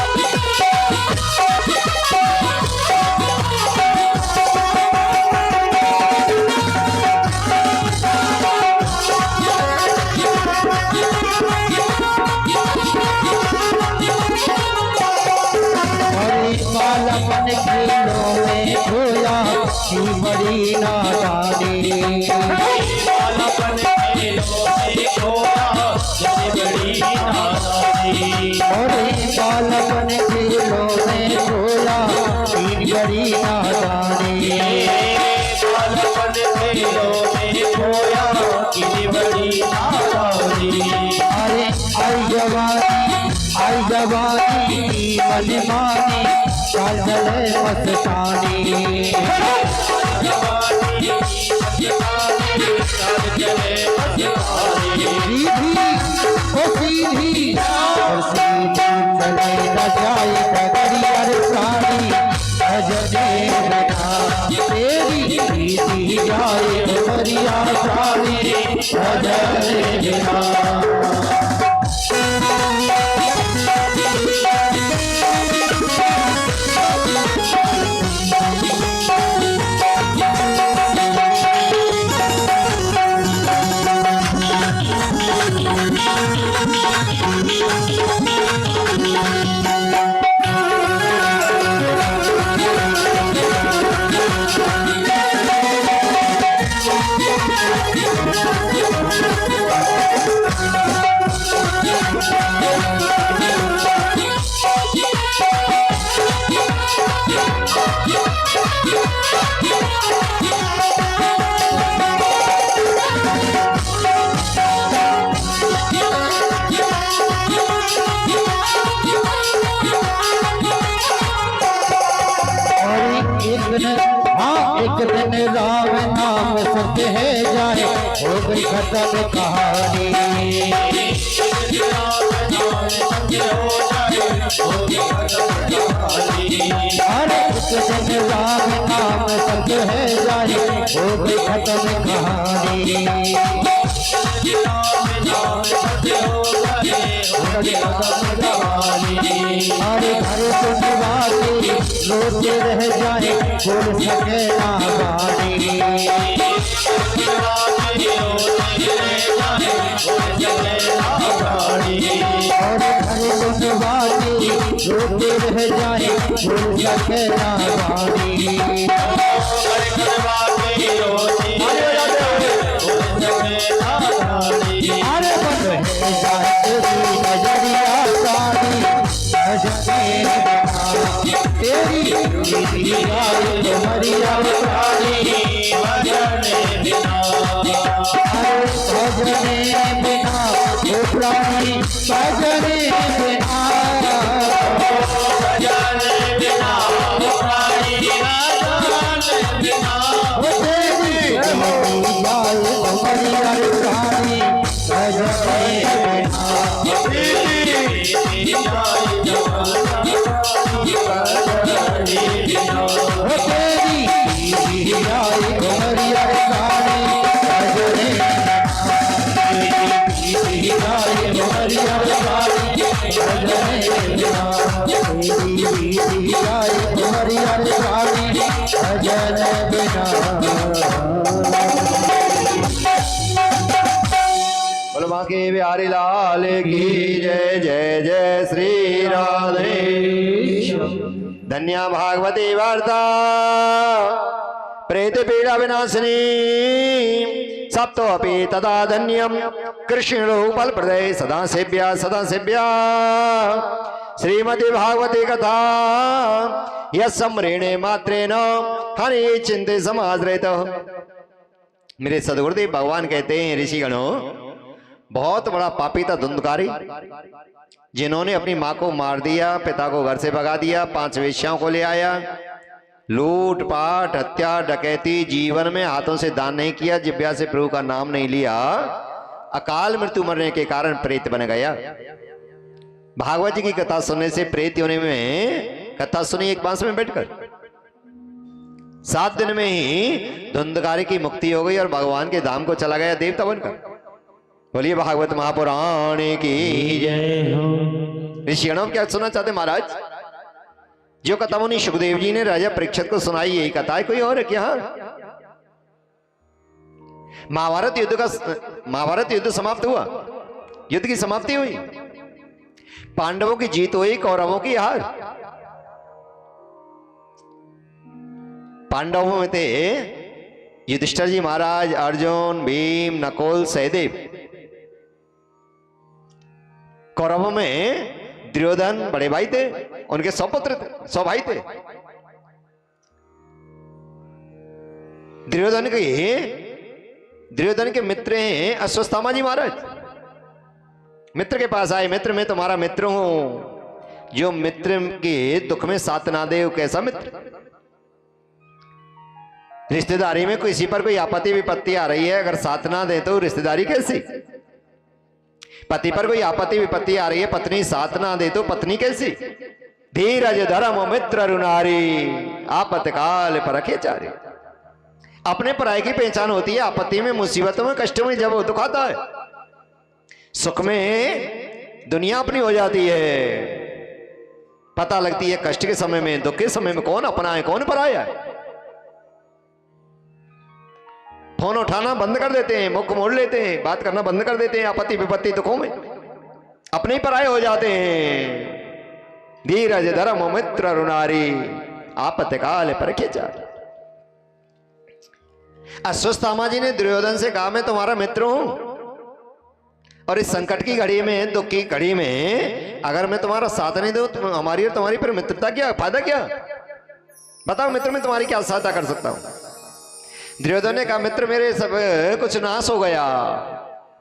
बड़ी नादानी बालपन के लोहे खोया बड़ी नादानी। और बालपन के लोहे खोया बड़ी नादानी। बालपन के लोहे खोया बड़ी नादानी। अरे आई जवानी मन मानी काजल मस्तानी। सीधी और सीधी चले न जाए डगरिया प्राणी भजने बिना। तेरी जाए उमरिया प्राणी भजन बिना। एक दिन राम नाम सत्य है जाए हो गई खत्म कहानी। अरे एक दिन राम नाम सत्य है जाए हो गई खत्म कहानी। अरे घर सुनवाते रोते रह जाए बोल सके ना वाणी। और घर सुनवाते रोते रह जाए बोल सके ना वाणी। अरे बंद है जाए तेरी नजरिया साड़ी तेरी मरिया प्राणी भजने बिना वो प्राणी भजने बिना तेरी मरिया प्राणी भजने बोलो बांके बिहारी लाल की जय जय जय श्री राधे। धन्या भागवती वार्ता प्रेत पीड़ा विनाशिनी सप्तो अपि तदा धन्यम कृष्णो फल प्रदय सदा सेव्या श्रीमती भागवती कथा यम्रेणे मात्रेण हरि चिंते समाश्रित। मेरे सदगुरुदेव भगवान कहते हैं ऋषिगणों, बहुत बड़ा पापी था धुंधकारी, जिन्होंने अपनी माँ को मार दिया, पिता को घर से भगा दिया, 5 वेश्याओं को ले आया, लूट पाट हत्या डकैती, जीवन में हाथों से दान नहीं किया, जिह्वा से प्रभु का नाम नहीं लिया, अकाल मृत्यु मरने के कारण प्रेत बन गया। भागवत जी की कथा सुनने से प्रेत होने में कथा सुनी एक बांस में बैठकर 7 दिन में ही धुंधकारी की मुक्ति हो गई और भगवान के धाम को चला गया देवता बनकर। बोलिए भागवत महापुराण की जय हो। ऋषिगणों क्या सुनना चाहते महाराज? जो कथा मुनि सुखदेव जी ने राजा परीक्षित को सुनाई, यही कथा है, कोई और है क्या? महाभारत युद्ध समाप्त हुआ, युद्ध की समाप्ति हुई, पांडवों की जीत हुई, कौरवों की हार। पांडवों में थे युधिष्ठिर जी महाराज, अर्जुन, भीम, नकुल, सहदेव। कौरवों में दुर्योधन बड़े भाई थे, उनके 100 पुत्र थे, 100 भाई थे। दुर्योधन के मित्र हैं अश्वत्थामा जी महाराज। मित्र के पास आए, मित्र मैं तुम्हारा मित्र हूं, जो मित्र के दुख में साथ ना दे वो कैसा मित्र? रिश्तेदारी में किसी पर कोई आपत्ति विपत्ति आ रही है, अगर साथ ना दे तो रिश्तेदारी कैसी? पति पर कोई आपत्ति विपत्ति आ रही है, पत्नी साथ ना दे तो पत्नी कैसी? धीरज धर्म मित्र रुनारी आपत्काल परखे चारी। अपने पराये की पहचान होती है। आपत्ति में, मुसीबतों में, कष्टों में जब वो दुख आता है, सुख में दुनिया अपनी हो जाती है। पता लगती है कष्ट के समय में, दुख के समय में कौन अपना है कौन पराया है। फोन उठाना बंद कर देते हैं, मुख मोड़ लेते हैं, बात करना बंद कर देते हैं। आपत्ति विपत्ति दुखों में अपने ही पराये हो जाते हैं। धीरज धर्म मित्र रुनारी आपत्ति काल परखे चार। अश्वत्थामा जी ने दुर्योधन से कहा मैं तुम्हारा मित्र हूं, और इस संकट की घड़ी में, दुख की घड़ी में अगर मैं तुम्हारा साथ नहीं दूं तो हमारी और तुम्हारी पर मित्रता क्या फायदा क्या? बताओ मित्र, मैं तुम्हारी क्या सहायता कर सकता हूं। दुर्योधन ने कहा मित्र मेरे सब कुछ नाश हो गया,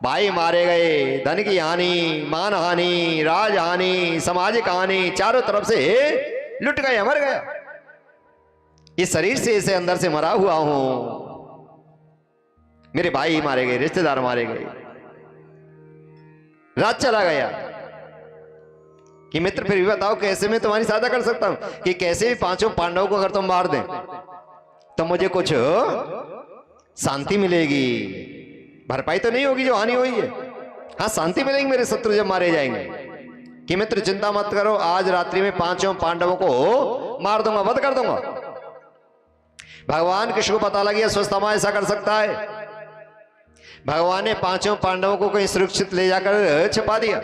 भाई मारे गए, धन की हानि, मान हानि, राज हानि, सामाजिक हानि, चारों तरफ से लुट गया, मर गया। इस शरीर से इसे अंदर से मरा हुआ हूं। मेरे भाई मारे गए, रिश्तेदार मारे गए, राज चला गया। कि मित्र फिर भी बताओ कैसे मैं तुम्हारी सहायता कर सकता हूं? कि कैसे भी पांचों पांडवों को अगर तुम मार दें तो मुझे कुछ शांति मिलेगी, भरपाई तो नहीं होगी जो हानि हुई है। हाँ शांति मिलेगी मेरे शत्रु जब मारे जाएंगे। कि मित्र चिंता मत करो, आज रात्रि में पांचों पांडवों को मार दूंगा, वध कर दूंगा। भगवान कृष्ण को पता लग गया अश्वत्थामा ऐसा कर सकता है। भगवान ने पांचों पांडवों को कहीं सुरक्षित ले जाकर छिपा दिया।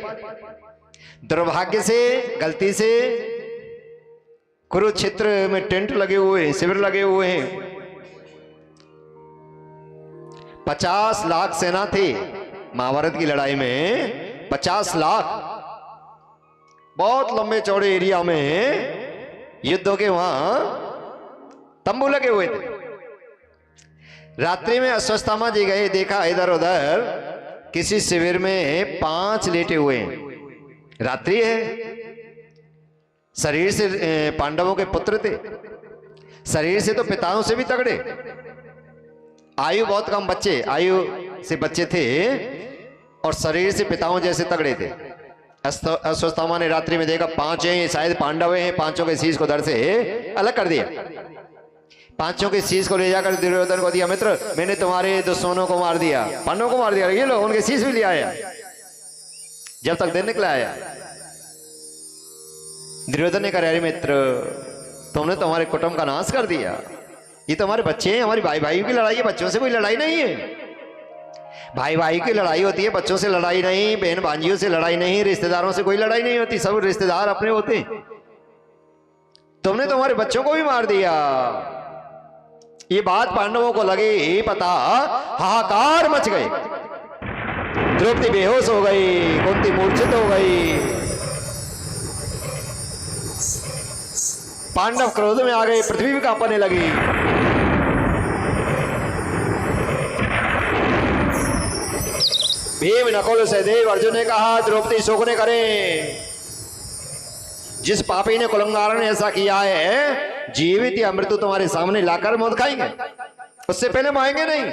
दुर्भाग्य से, गलती से कुरुक्षेत्र में टेंट लगे हुए हैं, शिविर लगे हुए हैं। 50 लाख सेना थी महाभारत की लड़ाई में। 50 लाख, बहुत लंबे चौड़े एरिया में युद्धों के वहां तंबू लगे हुए थे। रात्रि में अश्वत्थामा जी गए, देखा इधर उधर किसी शिविर में 5 लेटे हुए हैं। रात्रि है, शरीर से पांडवों के पुत्र थे, शरीर से तो पिताओं से भी तगड़े, आयु बहुत कम, बच्चे आयु से बच्चे थे और शरीर से पिताओं जैसे तगड़े थे। अश्वत्थामा ने रात्रि में देखा 5 हैं, शायद पांडव हैं। पांचों के शीश को धड़ से अलग कर दिया। पांचों के शीश को ले जाकर दुर्योधन को दिया। मित्र मैंने तुम्हारे दुश्मनों को मार दिया, पांडवों को मार दिया, ये लो उनके शीश भी ले आया। जब तक दिन निकला आया, दुर्योधन ने कहा अरे मित्र तुमने तो हमारे कुटुंब का नाश कर दिया। ये तो हमारे बच्चे हैं, हमारी भाई भाई की लड़ाई है, बच्चों से कोई लड़ाई नहीं है। भाई भाई की लड़ाई होती है, बच्चों से लड़ाई नहीं, बहन भांजियों से लड़ाई नहीं, रिश्तेदारों से कोई लड़ाई नहीं होती, सब रिश्तेदार अपने होते हैं। तुमने तो हमारे बच्चों को भी मार दिया। ये बात पांडवों को लगे पता, हाहाकार मच गए। द्रौपदी बेहोश हो गई, कुंती मूर्छित हो गई, पांडव क्रोध में आ गए, पृथ्वी भी कांपने लगी। भीम नकुल सहदेव अर्जुन ने कहा द्रौपदी शोक ने करें, जिस पापी ने कुलंगार ने ऐसा किया है जीवित या मृत्यु तुम्हारे सामने लाकर मौत खाएंगे, उससे पहले मारेंगे नहीं।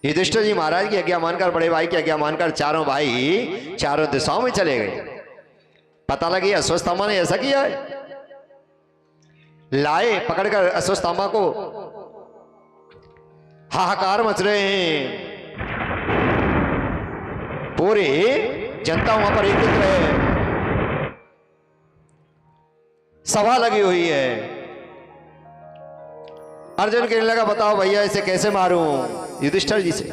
युधिष्ठिर जी महाराज की आज्ञा मानकर, बड़े भाई की आज्ञा मानकर चारों भाई चारों दिशाओं में चले गए। पता लगी अश्वत्थामा ने ऐसा किया है। लाए पकड़कर अश्वत्थामा को, हाहाकार मच रहे हैं, पूरी जनता वहां पर एकत्रित है, सभा लगी हुई है। अर्जुन कहने लगा बताओ भैया इसे कैसे मारूं? युधिष्ठिर जी से।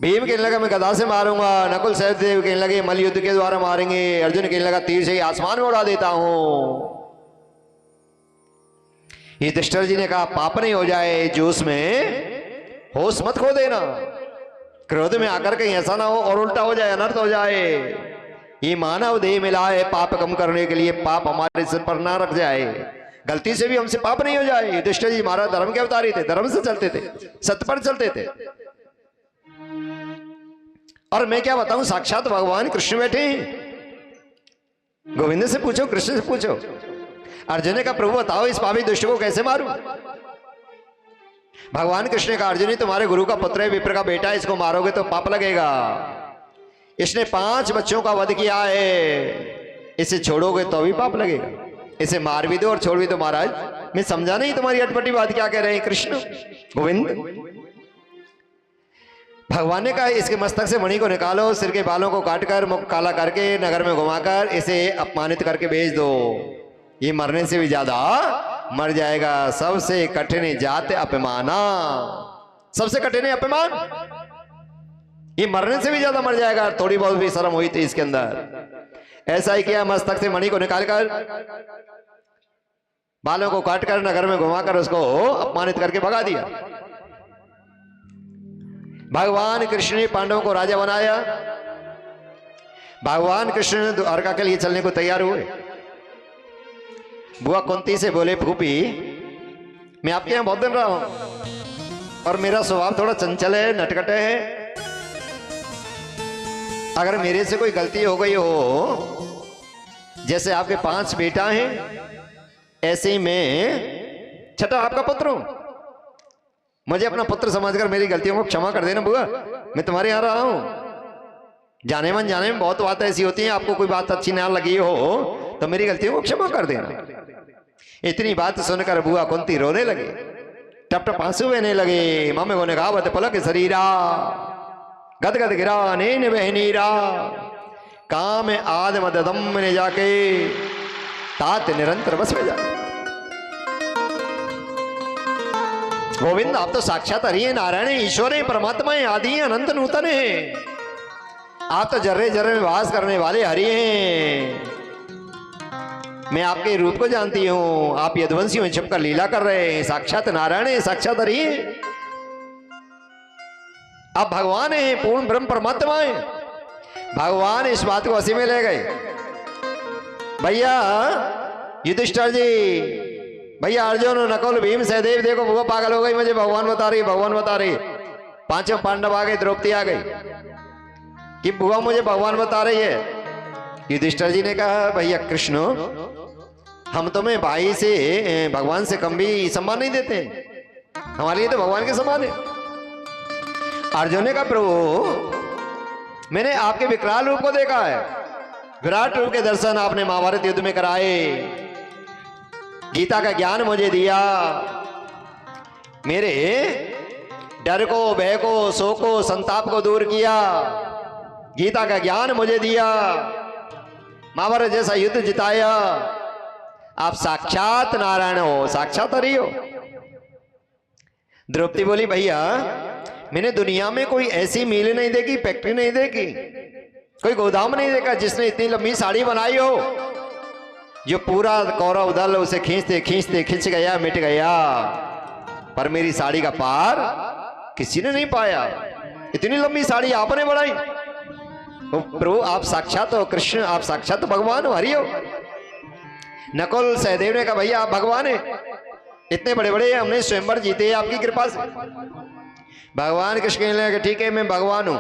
भीम कहने लगा मैं गदा से मारूंगा। नकुल सहदेव कहने लगे मल युद्ध के द्वारा मारेंगे। अर्जुन कहने लगा तीर से ही आसमान में उड़ा देता हूं। युधिष्ठिर जी ने कहा पाप नहीं हो जाए जोश में, होश मत खो देना, क्रोध में आकर कहीं ऐसा ना हो और उल्टा हो जाए, अनर्थ हो जाए। ये मानव देह मिला है पाप कम करने के लिए, पाप हमारे सिर पर ना रख जाए, गलती से भी हमसे पाप नहीं हो जाए। युधिष्ठिर जी महाराज धर्म के अवतारी थे, धर्म से चलते थे, सत्य पर चलते थे। और मैं क्या बताऊं, साक्षात भगवान कृष्ण बैठे हैं। गोविंद से पूछो, कृष्ण से पूछो। अर्जुन ने कहा प्रभु बताओ इस पापी दुष्ट को कैसे मारूं? भगवान कृष्ण का अर्जुन तुम्हारे गुरु का पुत्र है, विप्र का बेटा है, इसको मारोगे तो पाप लगेगा। इसने 5 बच्चों का वध किया है, इसे छोड़ोगे तो भी पाप लगेगा। इसे मार भी दो और छोड़ भी दो महाराज, मैं समझा नहीं तुम्हारी अटपटी बात क्या कह रहे हैं कृष्ण गोविंद। भगवान ने कहा इसके मस्तक से मणि को निकालो, सिर के बालों को काटकर मुख काला करके नगर में घुमाकर इसे अपमानित करके भेज दो, ये मरने से भी ज्यादा मर जाएगा। सबसे कठिन जात अपमाना, सबसे कठिन अपमान, ये मरने से भी ज्यादा मर जाएगा। थोड़ी बहुत भी शर्म हुई थी इसके अंदर। ऐसा ही किया, मस्तक से मणि को निकालकर बालों को काटकर नगर में घुमाकर उसको अपमानित करके भगा दिया। भगवान कृष्ण ने पांडवों को राजा बनाया। भगवान कृष्ण ने द्वारका के लिए चलने को तैयार हुए। बुआ कुंती से बोले फूफी मैं आपके यहां बहुत दिन रहा हूं और मेरा स्वभाव थोड़ा चंचल है, नटखटे है। अगर मेरे से कोई गलती हो गई हो, जैसे आपके 5 बेटा हैं ऐसे ही मैं छठा आपका पुत्र हूं, मुझे अपना पुत्र समझकर मेरी गलतियों को क्षमा कर देना बुआ, मैं तुम्हारे यहां रहा हूं। जाने मन जाने में बहुत बात ऐसी होती है, आपको कोई बात अच्छी ना लगी हो तो मेरी गलतियों को क्षमा कर देना। इतनी बात सुनकर बुआ कुंती रोने लगे, टप टप आंसू बहने लगे। मामे को ने कहा बत पलक शरीरा गद गद गिरा नैन बहनीरा, काम आदम ददम ने जाके तात निरंतर बस में जा। गोविंद आप तो साक्षात हरि हैं, नारायण हैं, ईश्वर हैं, परमात्मा हैं, आदि हैं, अनंत नूतन हैं। आप तो जर्रे जर्रे में वास करने वाले हरि हैं। मैं आपके रूप को जानती हूं, आप यदुवंशियों में छिपकर लीला कर रहे हैं। साक्षात नारायण हैं, साक्षात हरि हैं, आप भगवान हैं, पूर्ण ब्रह्म परमात्मा हैं। भगवान इस बात को हंसी में ले गए। भैया युधिष्ठिर जी, भैया अर्जुन नकुल भीम सहदेव, देखो बुआ पागल हो गई, मुझे भगवान बता रही, भगवान बता रही। 5 पांडव आ गए, द्रौपदी आ गई कि बुआ मुझे भगवान बता रही है। युधिष्ठिर जी ने कहा भैया कृष्ण हम तुम्हें भाई से भगवान से कम भी सम्मान नहीं देते, हमारे लिए तो भगवान के समान है। अर्जुन ने कहा प्रभु मैंने आपके विकराल रूप को देखा है, विराट रूप के दर्शन आपने महाभारत युद्ध में कराए, गीता का ज्ञान मुझे दिया, मेरे डर को भय को शोक को संताप को दूर किया, गीता का ज्ञान मुझे दिया, महाभारत जैसा युद्ध जिताया। आप साक्षात नारायण हो, साक्षात हरि हो। द्रौपदी बोली भैया मैंने दुनिया में कोई ऐसी मिल नहीं देखी, फैक्ट्री नहीं देखी, कोई गोदाम नहीं देखा जिसने इतनी लंबी साड़ी बनाई हो, जो पूरा कौरव दल उसे खींचते खींचते खिंच गया, मिट गया, पर मेरी साड़ी का पार किसी ने नहीं पाया। इतनी लंबी साड़ी आपने बनाई। प्रभु आप साक्षात हो कृष्ण, आप साक्षात भगवान हो, हरि हो। नकुल सहदेव ने कहा भैया आप भगवान है, इतने बड़े बड़े हमने स्वयंवर जीते आपकी कृपा से। भगवान कृष्ण कहने लगे ठीक है मैं भगवान हूं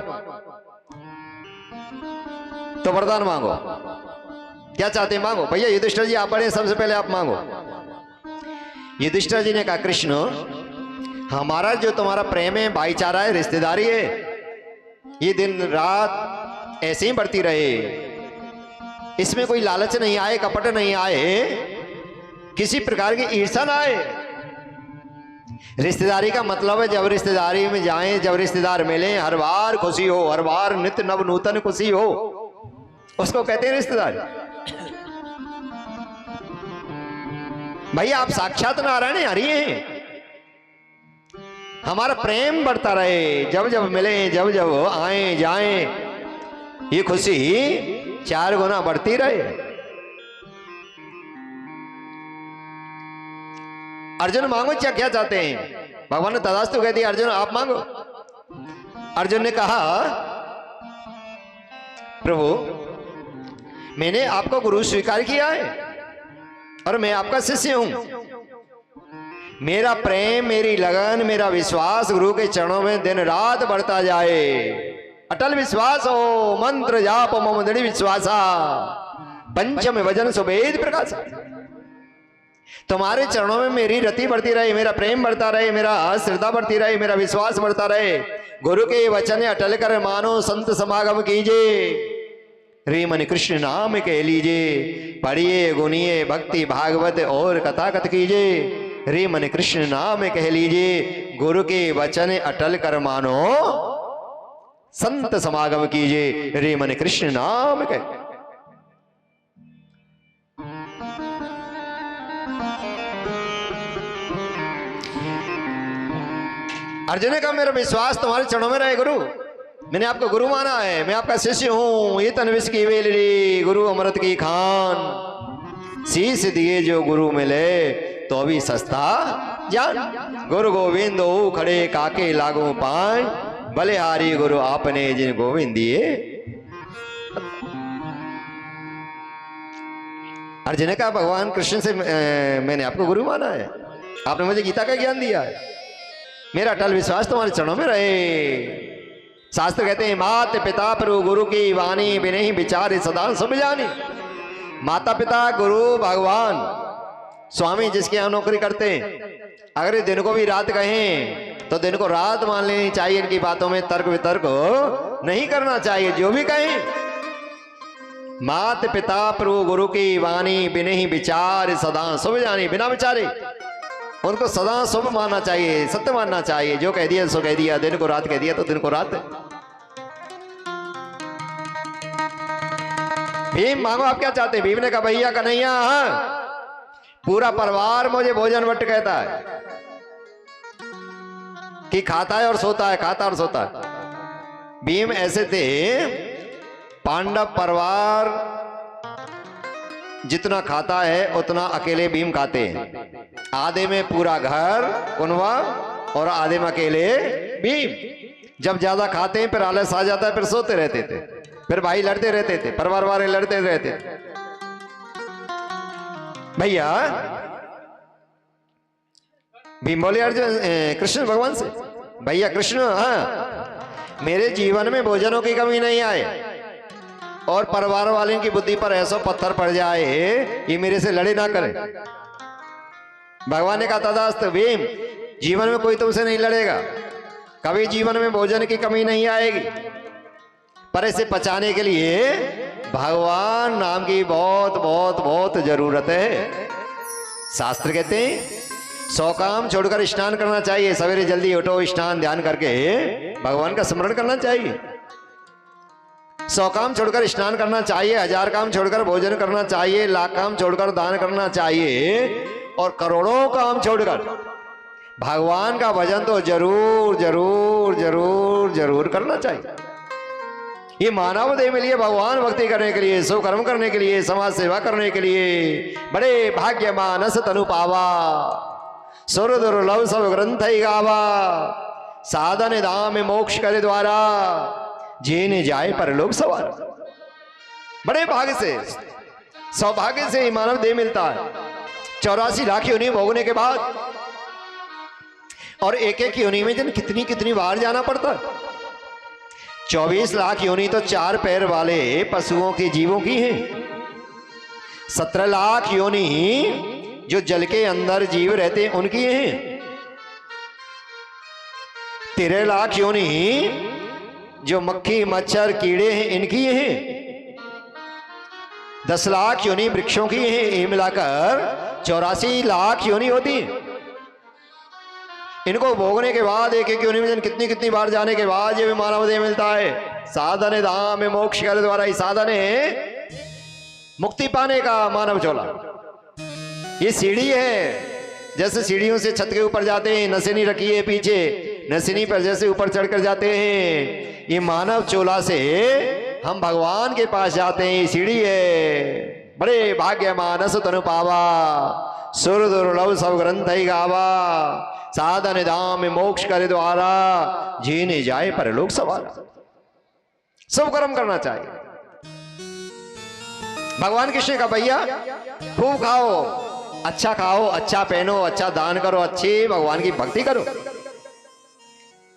तो वरदान मांगो, क्या चाहते हैं मांगो। भैया युधिष्ठिर जी आप बड़े, सबसे पहले आप मांगो। युधिष्ठिर जी ने कहा कृष्ण हमारा जो तुम्हारा प्रेम है, भाईचारा है, रिश्तेदारी है, ये दिन रात ऐसे ही बढ़ती रहे, इसमें कोई लालच नहीं आए, कपट नहीं आए, किसी प्रकार की ईर्षा ना आए। रिश्तेदारी का मतलब है जब रिश्तेदारी में जाएं, जब रिश्तेदार मिले, हर बार खुशी हो, हर बार नित्य नव नूतन खुशी हो, उसको कहते हैं रिश्तेदारी। भैया आप साक्षात नारायण हरि हैं, हमारा प्रेम बढ़ता रहे, जब जब मिले, जब जब आए जाएं, ये खुशी 4 गुना बढ़ती रहे। अर्जुन मांगो क्या क्या चाहते हैं। भगवान ने तदास्तु कह दिया अर्जुन आप मांगो। अर्जुन ने कहा प्रभु मैंने आपको गुरु स्वीकार किया है और मैं आपका शिष्य हूं, मेरा प्रेम, मेरी लगन, मेरा विश्वास गुरु के चरणों में दिन रात बढ़ता जाए। अटल विश्वास हो, मंत्र जाप मम दृढ़ विश्वासा, पंचम वजन सुवेद प्रकाश। तुम्हारे चरणों में मेरी रति बढ़ती रहे, मेरा प्रेम बढ़ता रहे, मेरा श्रद्धा बढ़ती रहे, मेरा विश्वास बढ़ता रहे। गुरु के वचन अटल कर मानो, संत समागम कीजिए, रे मन कृष्ण नाम कह लीजिए, पढ़िए गुनिए भक्ति भागवत और कथा कथ कीजिए। रे मन कृष्ण नाम कह लीजिए, गुरु के वचन अटल कर मानो, संत समागम कीजिए। रे मन कृष्ण नाम कह। अर्जुन ने कहा मेरा विश्वास तुम्हारे चरणों में रहे गुरु, मैंने आपको गुरु माना है, मैं आपका शिष्य हूं। ये तनविश की वेलरी गुरु अमृत की खान, शीश दिए जो गुरु मिले तो भी सस्ता जान। गुरु गोविंद हो खड़े काके लागू पाए, बलिहारी गुरु आपने जिन गोविंद दिए। अर्जुन ने कहा भगवान कृष्ण से मैंने आपको गुरु माना है, आपने मुझे गीता का ज्ञान दिया है, मेरा अटल विश्वास तुम्हारे चरणों में रहे। शास्त्र कहते हैं मात पिता प्रभु गुरु की वाणी बिने ही विचार सदा सब जानी। माता पिता गुरु भगवान स्वामी जिसके यहाँ नौकरी करते हैं, अगर दिन को भी रात कहें तो दिन को रात मान लेनी चाहिए, इनकी बातों में तर्क वितर्क नहीं करना चाहिए। जो भी कहें मात पिता प्रभु गुरु की वाणी बिने ही विचार सदा सब जानी, बिना विचारे उनको सदा शुभ मानना चाहिए, सत्य मानना चाहिए। जो कह दिया सो कह दिया, दिन को रात कह दिया तो दिन को रात। भीम मांगो आप क्या चाहते? भीम ने कहा भैया कन्हैया पूरा परिवार मुझे भोजन वट कहता है कि खाता है और सोता है, खाता और सोता है। भीम ऐसे थे, पांडव परिवार जितना खाता है उतना अकेले भीम खाते हैं। आधे में पूरा घर कुनवा और आधे में अकेले भीम। जब ज्यादा खाते हैं फिर आलस आ जाता है, फिर सोते रहते थे, फिर भाई लड़ते रहते थे, परिवार वाले लड़ते रहते थे। भैया भीम बोले अर्जुन कृष्ण भगवान से, भैया कृष्ण हाँ मेरे जीवन में भोजनों की कमी नहीं आए और परिवार वाले की बुद्धि पर ऐसा पत्थर पड़ जाए ये मेरे से लड़े ना करे। भगवान ने कहा तथास्तु भीम, जीवन में कोई तुमसे नहीं लड़ेगा, कभी जीवन में भोजन की कमी नहीं आएगी, पर इसे पचाने के लिए भगवान नाम की बहुत बहुत बहुत जरूरत है। शास्त्र कहते हैं 100 काम छोड़कर स्नान करना चाहिए, सवेरे जल्दी उठो, स्नान ध्यान करके भगवान का स्मरण करना चाहिए। 100 काम छोड़कर स्नान करना चाहिए, 1000 काम छोड़कर भोजन करना चाहिए, लाख काम छोड़कर दान करना चाहिए और करोड़ों काम छोड़कर भगवान का भजन तो जरूर जरूर जरूर जरूर करना चाहिए। ये मानव देह मिली है भगवान भक्ति करने के लिए, शुभ कर्म करने के लिए, समाज सेवा करने के लिए। बड़े भाग्य मानस तनु पावा, सुर दुर्लभ सब ग्रंथ ही गावा, साधन धाम मोक्ष करे द्वारा, जीने जाए परलोक सवार। बड़े भाग्य से, सौभाग्य से मानव देह मिलता है। 84 लाख योनि भोगने के बाद, और एक एक योनि में जन कितनी कितनी बार जाना पड़ता है। 24 लाख योनि तो 4 पैर वाले पशुओं की जीवों की हैं। 17 लाख योनि जो जल के अंदर जीव रहते हैं उनकी हैं। 13 लाख योनि जो मक्खी मच्छर कीड़े हैं इनकी हैं। 10 लाख योनि वृक्षों की हैं। ये मिलाकर 84 लाख योनि होती है। इनको भोगने के बाद एक एक योनि में कितनी कितनी बार जाने के बाद ये भी मानव देह मिलता है। साधन धाम में मोक्ष कर द्वारा ही साधन है मुक्ति पाने का मानव चोला। ये सीढ़ी है, जैसे सीढ़ियों से छत के ऊपर जाते हैं, नसेनी रखी है पीछे, नसेनी पर जैसे ऊपर चढ़कर जाते हैं, ये मानव चोला से हम भगवान के पास जाते हैं। सीढ़ी है। बड़े भाग्य मानस तनु पावा, सुर दुर्लभ सब ग्रंथ ही गावा, साधन धाम मोक्ष करे द्वारा, जीने जाए परलोक सवार। सब कर्म करना चाहिए। भगवान कृष्ण का भैया खूब खाओ, अच्छा खाओ, अच्छा पहनो, अच्छा दान करो, अच्छी भगवान की भक्ति करो।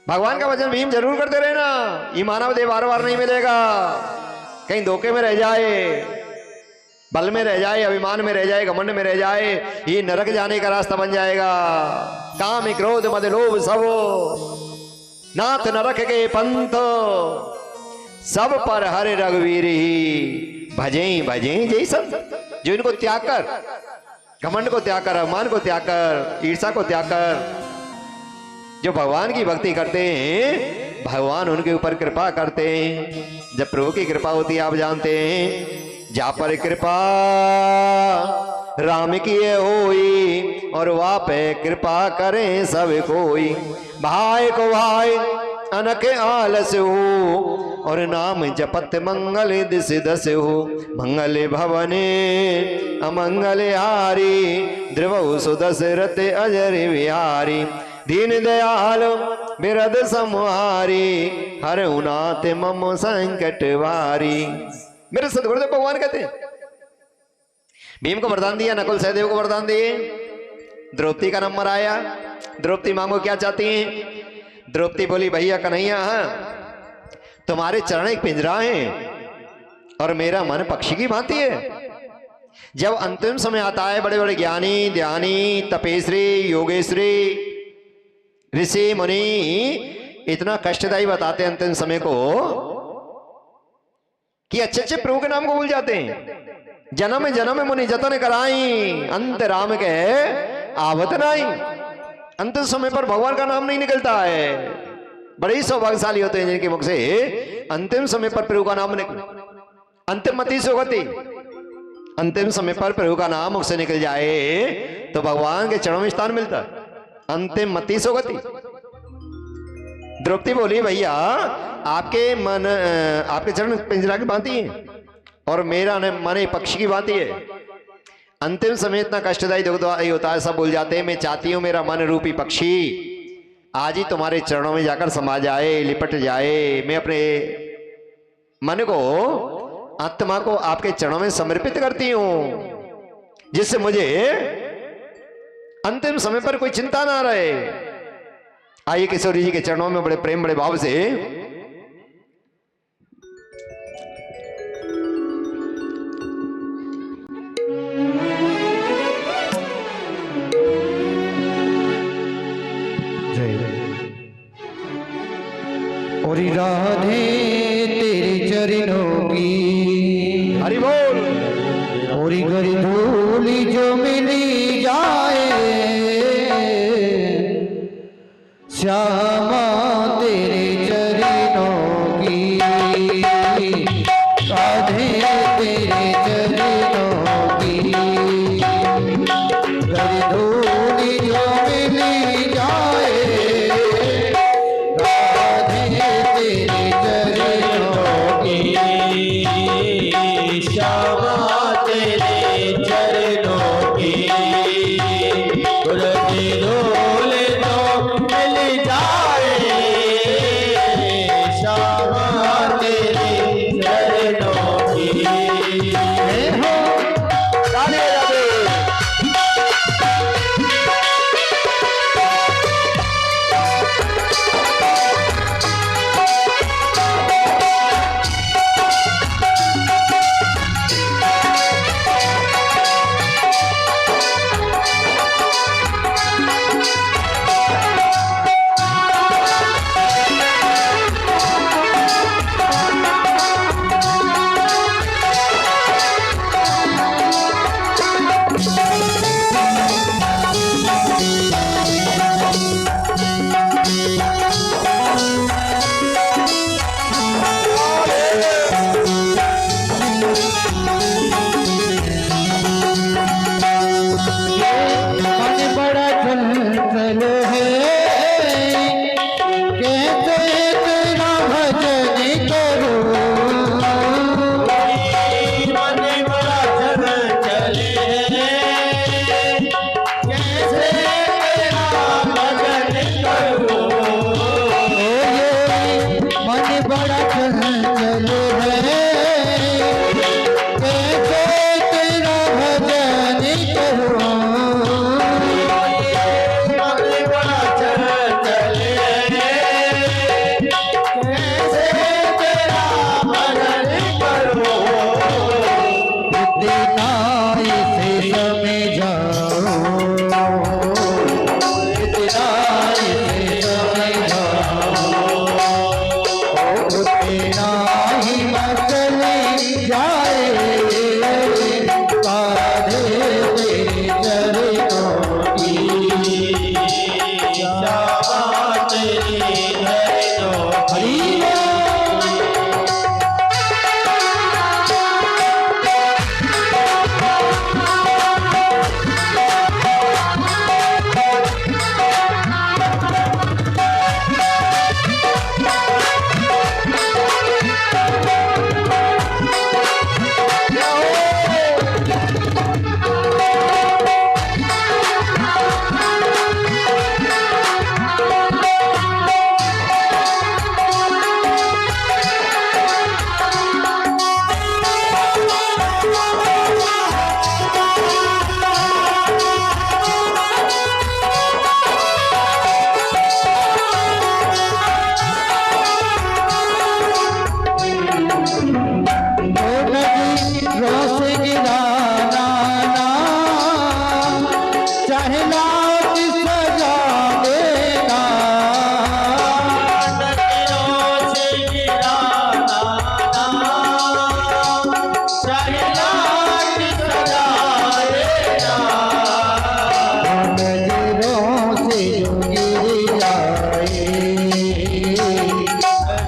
भगवान का वचन भीम जरूर करते रहना। ये मानव देह बार बार नहीं मिलेगा, कहीं धोखे में रह जाए, बल में रह जाए, अभिमान में रह जाए, घमंड में रह जाए, ये नरक जाने का रास्ता बन जाएगा। काम क्रोध मद लोभ सब नाथ नरक के पंथ, सब पर हरे रघुवीर ही भजे भजे जय संत। जो इनको त्याग कर, घमंड को त्याग कर, अभिमान को त्याग कर, ईर्षा को त्याग कर, जो भगवान की भक्ति करते हैं भगवान उनके ऊपर कृपा करते हैं। जब प्रभु की कृपा होती है आप जानते हैं, जा पर कृपा राम की होई और वहाँ पे कृपा करें सब कोई। भाई को भाई अनक आलस हो और नाम जपत मंगल दिस दस हो। मंगल भवने अमंगल हारी ध्रुव सुदशरथ अजर विहारी। दीन दयाल बिरद समहारी हर उनाथ मम संकट वारी। मेरे सदगुरुदेव भगवान कहते हैं, भीम को वरदान दिया, नकुल सहदेव को वरदान दिए, द्रौपदी का नंबर आया। द्रौपदी मांगो क्या चाहती हैं? द्रौपदी बोली भैया कन्हैया तुम्हारे चरण एक पिंजरा है और मेरा मन पक्षी की भांति है। जब अंतिम समय आता है बड़े बड़े ज्ञानी ध्यानी तपेश्री योगेश्वरी ऋषि मुनि इतना कष्टदायी बताते हैं अंतिम समय को कि अच्छे अच्छे प्रभु के नाम को भूल जाते हैं। जन्म मुनि जतन कराई अंत राम के आवत नाई। अंतिम समय पर भगवान का नाम नहीं निकलता है। बड़े ही सौभाग्यशाली होते हैं जिनके मुख से अंतिम समय पर प्रभु का नाम निकले। अंतिम मति से गति, अंतिम समय पर प्रभु का नाम मुख से निकल जाए तो भगवान के चरणों में स्थान मिलता है। अंतिम मति से गति। द्रौपदी बोली भैया आपके चरण पिंजरा की भांति है और मेरा मन पक्षी की भांति है। अंतिम समय इतना कष्टदायी दुखदायी होता है, सब भूल जाते हैं। मैं चाहती हूं मेरा मन रूपी पक्षी आज ही तुम्हारे चरणों में जाकर समा जाए, लिपट जाए। मैं अपने मन को आत्मा को आपके चरणों में समर्पित करती हूं जिससे मुझे अंतिम समय पर कोई चिंता ना रहे। आइए किशोरी जी के चरणों में बड़े प्रेम बड़े भाव से और राधे तेरे चरणों की हरि बोल। और गरी धूली जो मिली जाए श्यामा तेरे चरणों की। राधे तेरे चरणों की गरी धूली जो मिली जाए श्यामा तेरे चरणों की गुरदी धूल तो मिल जाए। श्यामा तेरे चरणों की लाख सजा देना, नदियों से गिराना चाहे लाख सजा देना, नजरों से जो गिर जाए,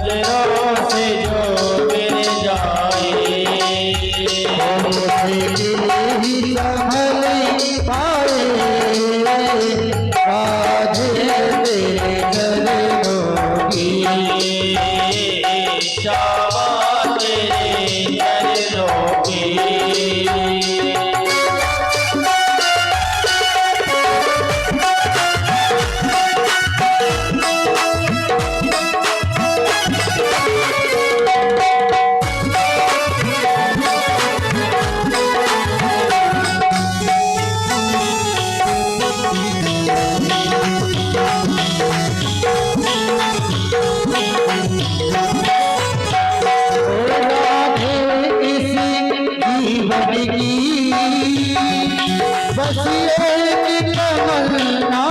नजरों से जो गिर जाए, मुझसे दिल ही संभल पाए, राधे तेरे चरणों की, शाबाश तेरे चरणों की। राधे इस जीवन की बस एक तमन्ना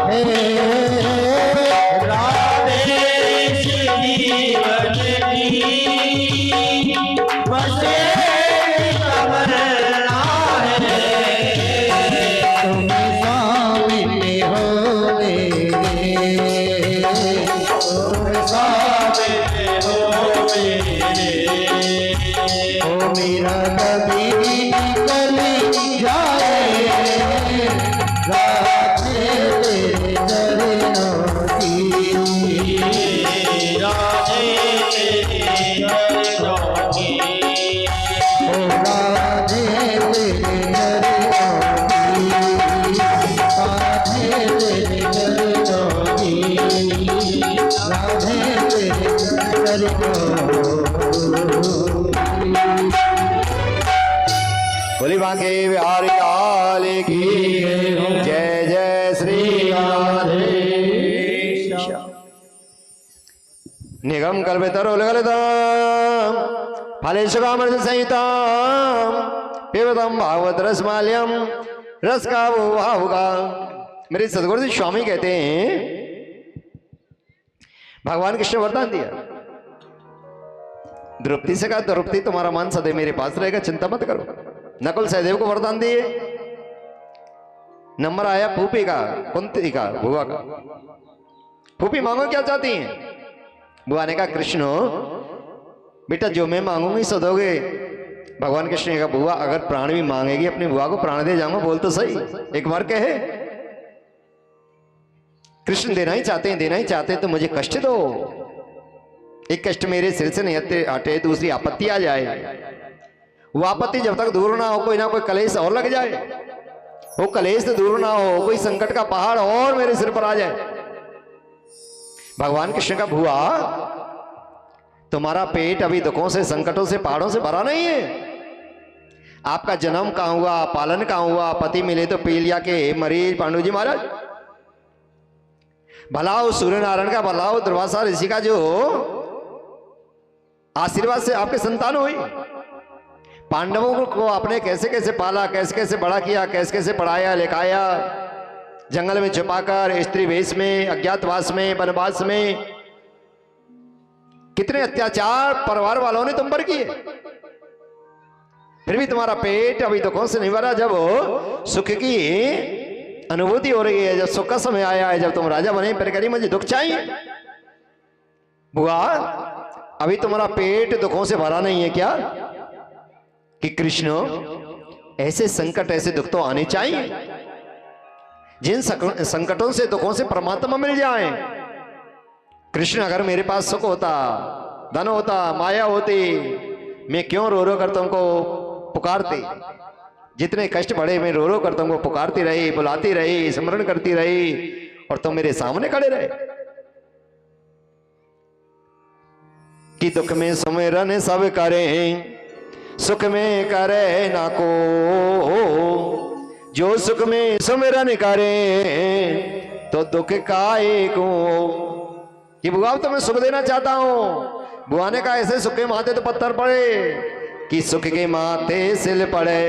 है, राधे इस जीवन की बस एक तमन्ना है, तुम सामने हो मेरे, तुम सामने हो मेरे, ओ मेरा कभी निकल जाए, राधे तेरे चरणों की, राधे तेरे चरणों की, ओ राधे तेरे चरणों की, राधे तेरे चरणों की, राधे तेरे चरणों की। बोली बांके बिहारी लाल की जय जय श्री राधे। निगम कल्पितरो ललितम फलेशुकामृत संहिताम पिबतम भागवत रसमाल्यम रस का वो होगा। मेरे सदगुरु जी स्वामी कहते हैं भगवान कृष्ण वरदान दिया, द्रौपदी से कहा द्रौपदी तुम्हारा मान सदैव मेरे पास रहेगा, चिंता मत करो। नकुल सहदेव को वरदान दिए, नंबर आया फूफी का, कुंती का, बुआ का। फूफी मांगो क्या चाहती हैं? बुआ ने कहा कृष्ण बेटा जो मैं मांगूंगी सो दोगे। भगवान कृष्ण ने कहा बुआ अगर प्राण भी मांगेगी अपनी बुआ को प्राण दे जाऊंगा, बोल तो सही, एक बार कहे। कृष्ण देना ही चाहते हैं, देना ही चाहते हैं तो मुझे कष्ट दो, एक कष्ट मेरे सिर से नहीं हटे, दूसरी आपत्ति आ जाए। वो आपत्ति जब तक दूर ना हो, कोई ना कोई कलेश और लग जाए, वो कलेश से दूर ना हो, कोई संकट का पहाड़ और मेरे सिर पर आ जाए। भगवान कृष्ण का बुआ तुम्हारा पेट अभी दुखों से, संकटों से, पहाड़ों से भरा नहीं है। आपका जन्म कहां हुआ, पालन कहां हुआ, पति मिले तो पी लिया के मरीज पांडु जी महाराज। भला हो सूर्य नारायण का, भला हो दुर्वासा ऋषि का जो आशीर्वाद से आपके संतान हुई। पांडवों को आपने कैसे कैसे पाला, कैसे कैसे बड़ा किया, कैसे कैसे पढ़ाया लिखाया, जंगल में छुपाकर, स्त्री वेश में, अज्ञातवास में, वनवास में, कितने अत्याचार परिवार वालों ने तुम पर किए, फिर भी तुम्हारा पेट अभी दुखों से नहीं भरा। जब सुख की अनुभूति हो रही है, जब सुख का समय आया है, जब तुम राजा बने, फिर कह रही मुझे दुख चाहिए। बुआ अभी तुम्हारा पेट दुखों से भरा नहीं है क्या? कि कृष्ण ऐसे संकट, ऐसे दुख तो आने चाहिए, जिन संकटों से, दुखों से परमात्मा मिल जाए। कृष्ण अगर मेरे पास सुख होता, धन होता, माया होती, मैं क्यों रो रो कर तुमको पुकारती? जितने कष्ट बढ़े मैं रो रो कर तुमको पुकारती रही, बुलाती रही, स्मरण करती रही, और तुम मेरे सामने खड़े रहे। कि दुख में सुमिरन सब करें, सुख में करे ना को, जो सुख में सुमिरन करे तो दुख काहे को। कि बुआ तो मैं सुख देना चाहता हूं। बुआ ने कहा ऐसे सुख के माथे तो पत्थर पड़े, कि सुख के माथे सिल पड़े,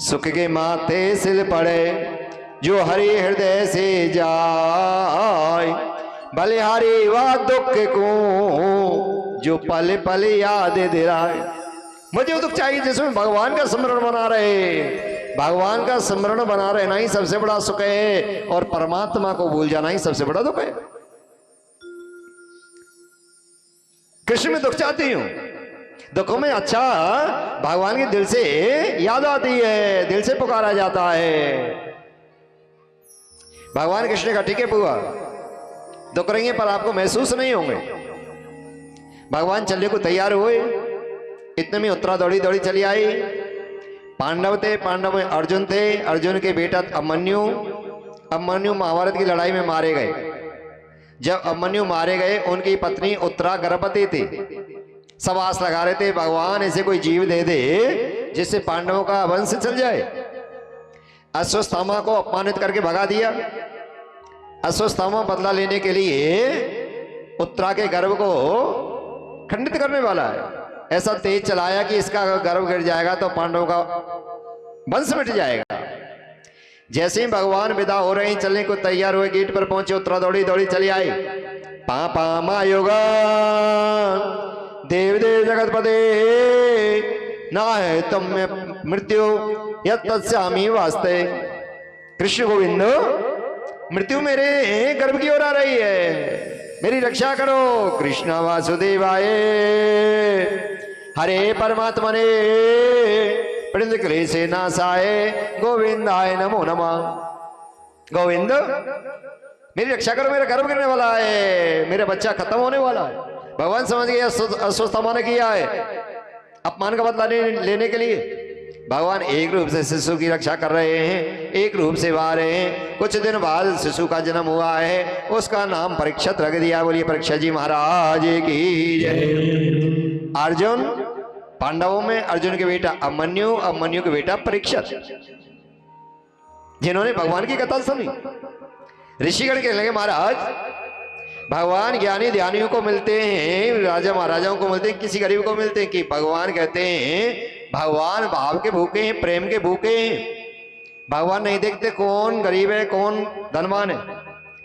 सुख के माथे सिल पड़े, जो हरि हृदय से जाय, बलिहारी वा दुख को जो पल पल याद दिलाए। मुझे वो दुख चाहिए जिसमें भगवान का स्मरण बना रहे, भगवान का स्मरण बना रहना ही सबसे बड़ा सुख है, और परमात्मा को भूल जाना ही सबसे बड़ा दुख है। कृष्ण में दुख चाहती हूं, दुखों में अच्छा भगवान के दिल से याद आती है, दिल से पुकारा जाता है। भगवान कृष्ण का ठीक है बुआ, दुख रहेंगे पर आपको महसूस नहीं होंगे। भगवान चलने को तैयार हुए, इतने में उत्तरा दौड़ी दौड़ी चली आई। पांडव थे, पांडव में अर्जुन थे, अर्जुन के बेटा अभिमन्यु, अभिमन्यु महाभारत की लड़ाई में मारे गए। जब अभिमन्यु मारे गए, उनकी पत्नी उत्तरा गर्भवती थी। सब आस लगा रहे थे भगवान ऐसे कोई जीव दे दे जिससे पांडवों का वंश चल जाए। अश्वत्थामा को अपमानित करके भगा दिया। अश्वत्थामा बदला लेने के लिए उत्तरा के गर्भ को खंडित करने वाला है। ऐसा तेज चलाया कि इसका गर्भ गिर जाएगा तो पांडवों का वंश मिट जाएगा। जैसे ही भगवान विदा हो रहे हैं, चलने को तैयार हुए, गेट पर पहुंचे, उत्तरा दौड़ी दौड़ी चली आई। पापा मायोगा देव देव जगतपते ना है तुम में मृत्यु यत्स्यामी वास्ते। कृष्ण गोविंद, मृत्यु मेरे गर्भ की ओर आ रही है, मेरी रक्षा करो। कृष्ण वासुदेवाय हरे परमात्मने प्रणत क्लेशे नाशाय गोविंदाय नमो नमः। गोविंद मेरी रक्षा करो, मेरा गर्भ गिरने वाला है, मेरा बच्चा खत्म होने वाला है। भगवान समझ गए अश्वत्थामा ने किया है अपमान का बदला लेने के लिए। भगवान एक रूप से शिशु की रक्षा कर रहे हैं, एक रूप से आ रहे हैं। कुछ दिन बाद शिशु का जन्म हुआ है, उसका नाम परीक्षित रख दिया। बोलिए परीक्षित जी महाराज की जय। अर्जुन, पांडवों में अर्जुन के बेटा अभिमन्यु, अभिमन्यु के बेटा परीक्षित, जिन्होंने भगवान की कथा सुनी। ऋषिगण कहने लगे महाराज भगवान ज्ञानी ध्यानियों को मिलते हैं, राजा महाराजाओं को मिलते हैं, किसी गरीब को मिलते हैं कि भगवान कहते हैं भगवान भाव के भूखे हैं, प्रेम के भूखे हैं। भगवान नहीं देखते कौन गरीब है कौन धनवान है,